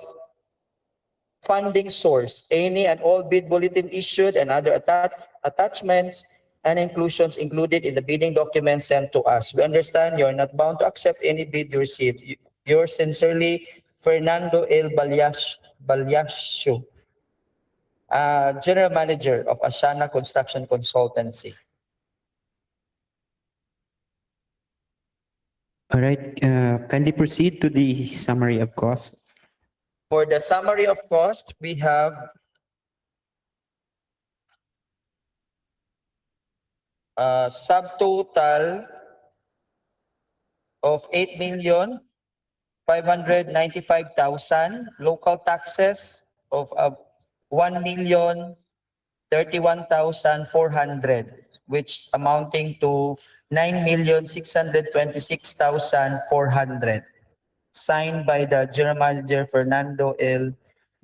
funding source, any and all bid bulletin issued, and other attachments and inclusions included in the bidding documents sent to us. We understand you're not bound to accept any bid you receive. Yours sincerely, Fernando L. Balyasio, General Manager of Ashana Construction Consultancy. All right, kindly proceed to the summary of cost. For the summary of cost, we have a subtotal of 8,595,000, local taxes of 1,031,400, which amounting to 9,626,400. Signed by the General Manager Fernando L.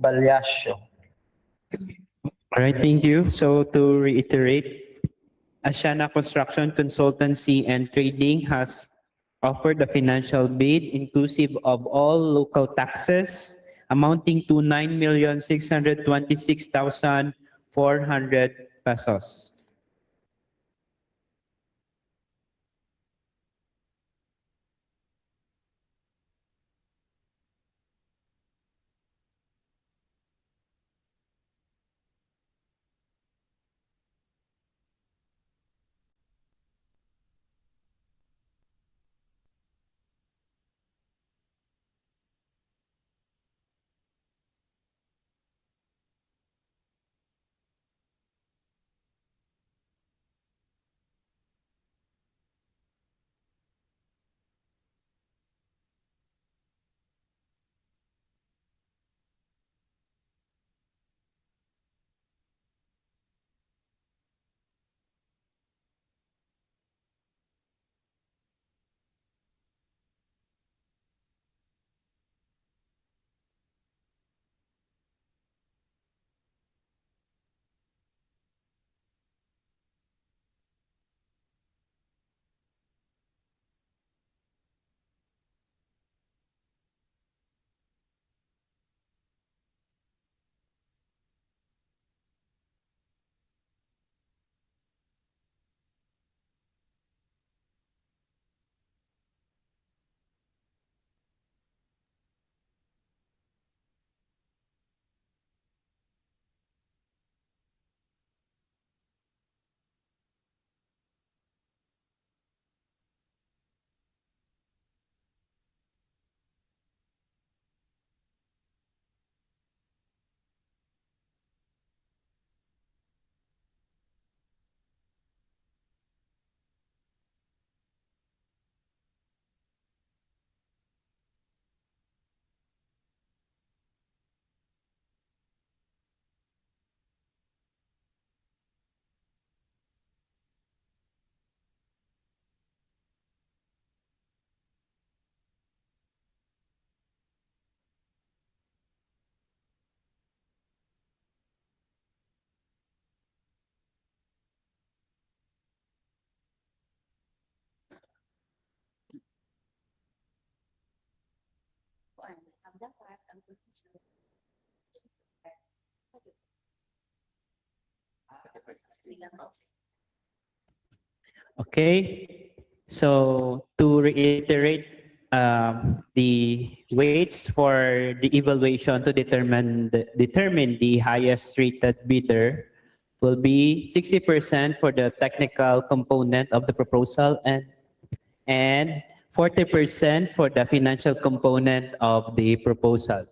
Balyasio. All right, thank you. So to reiterate, Ashana Construction Consultancy and Trading has offered a financial bid inclusive of all local taxes amounting to 9,626,400 pesos. Okay, so to reiterate, the weights for the evaluation to determine the highest rated bidder will be 60% for the technical component of the proposal and 40% for the financial component of the proposal.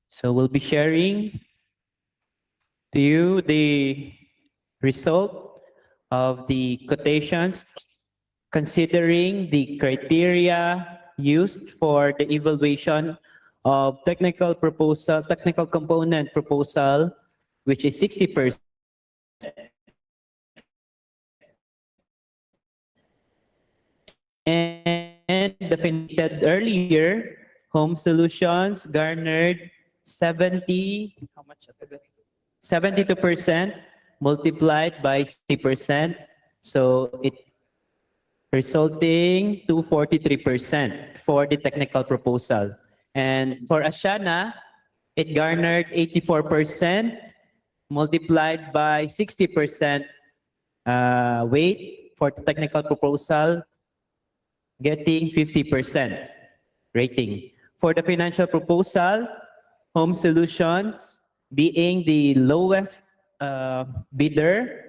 So we'll be sharing to you the result of the quotations considering the criteria used for the evaluation of technical component proposal, which is 60%. And definited earlier, Home Solutions garnered 72% multiplied by 60%. So it resulting to 43% for the technical proposal. And for Asiana, it garnered 84% multiplied by 60% weight for the technical proposal, getting 50% rating. For the financial proposal, Home Solutions being the lowest bidder,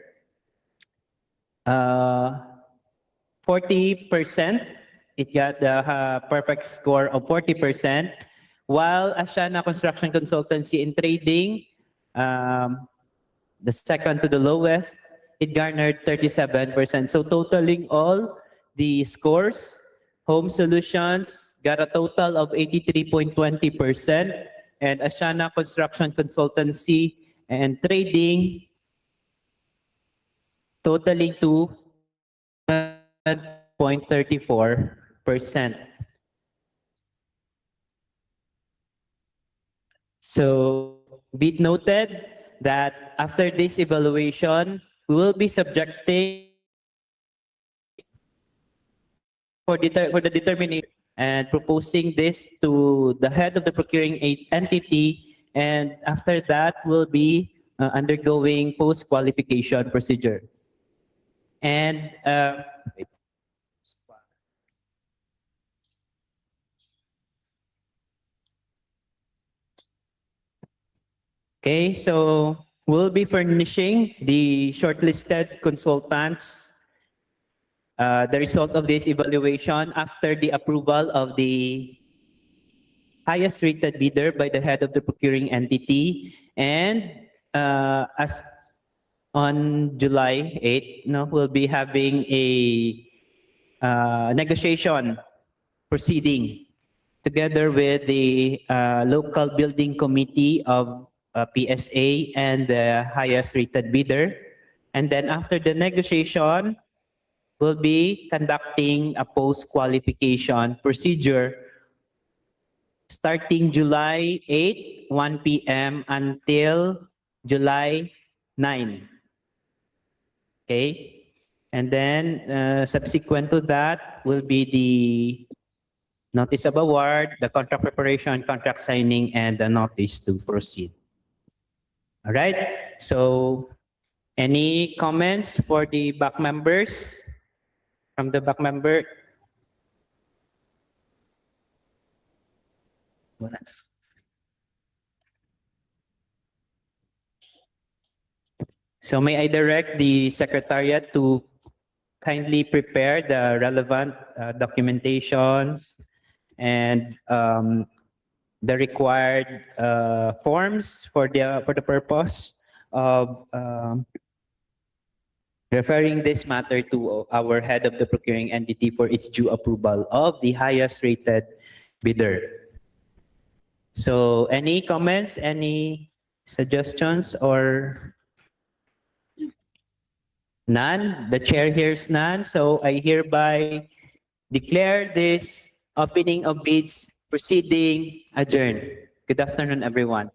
40%. It got the perfect score of 40%, while Asiana Construction Consultancy and Trading, the second to the lowest, it garnered 37%. So totaling all the scores, Home Solutions got a total of 83.20%, and Asiana Construction Consultancy and Trading totaling to 0.34%. So be it noted that after this evaluation, we will be subjecting for the determination and proposing this to the head of the procuring entity, and after that will be undergoing post-qualification procedure. And okay, so we'll be furnishing the shortlisted consultants the result of this evaluation after the approval of the highest rated bidder by the head of the procuring entity. And as on July 8, we'll be having a negotiation proceeding together with the local building committee of PSA and the highest rated bidder. And then after the negotiation, we'll be conducting a post-qualification procedure starting July 8, 1 p.m. until July 9. Okay? And then subsequent to that will be the notice of award, the contract preparation, contract signing, and the notice to proceed. All right? So any comments for the back members? From the back member? So may I direct the Secretariat to kindly prepare the relevant documentations and the required forms for the purpose of referring this matter to our head of the procuring entity for its due approval of the highest rated bidder. So any comments, any suggestions, or none? The chair hears none, so I hereby declare this opening of bids proceeding adjourned. Good afternoon, everyone.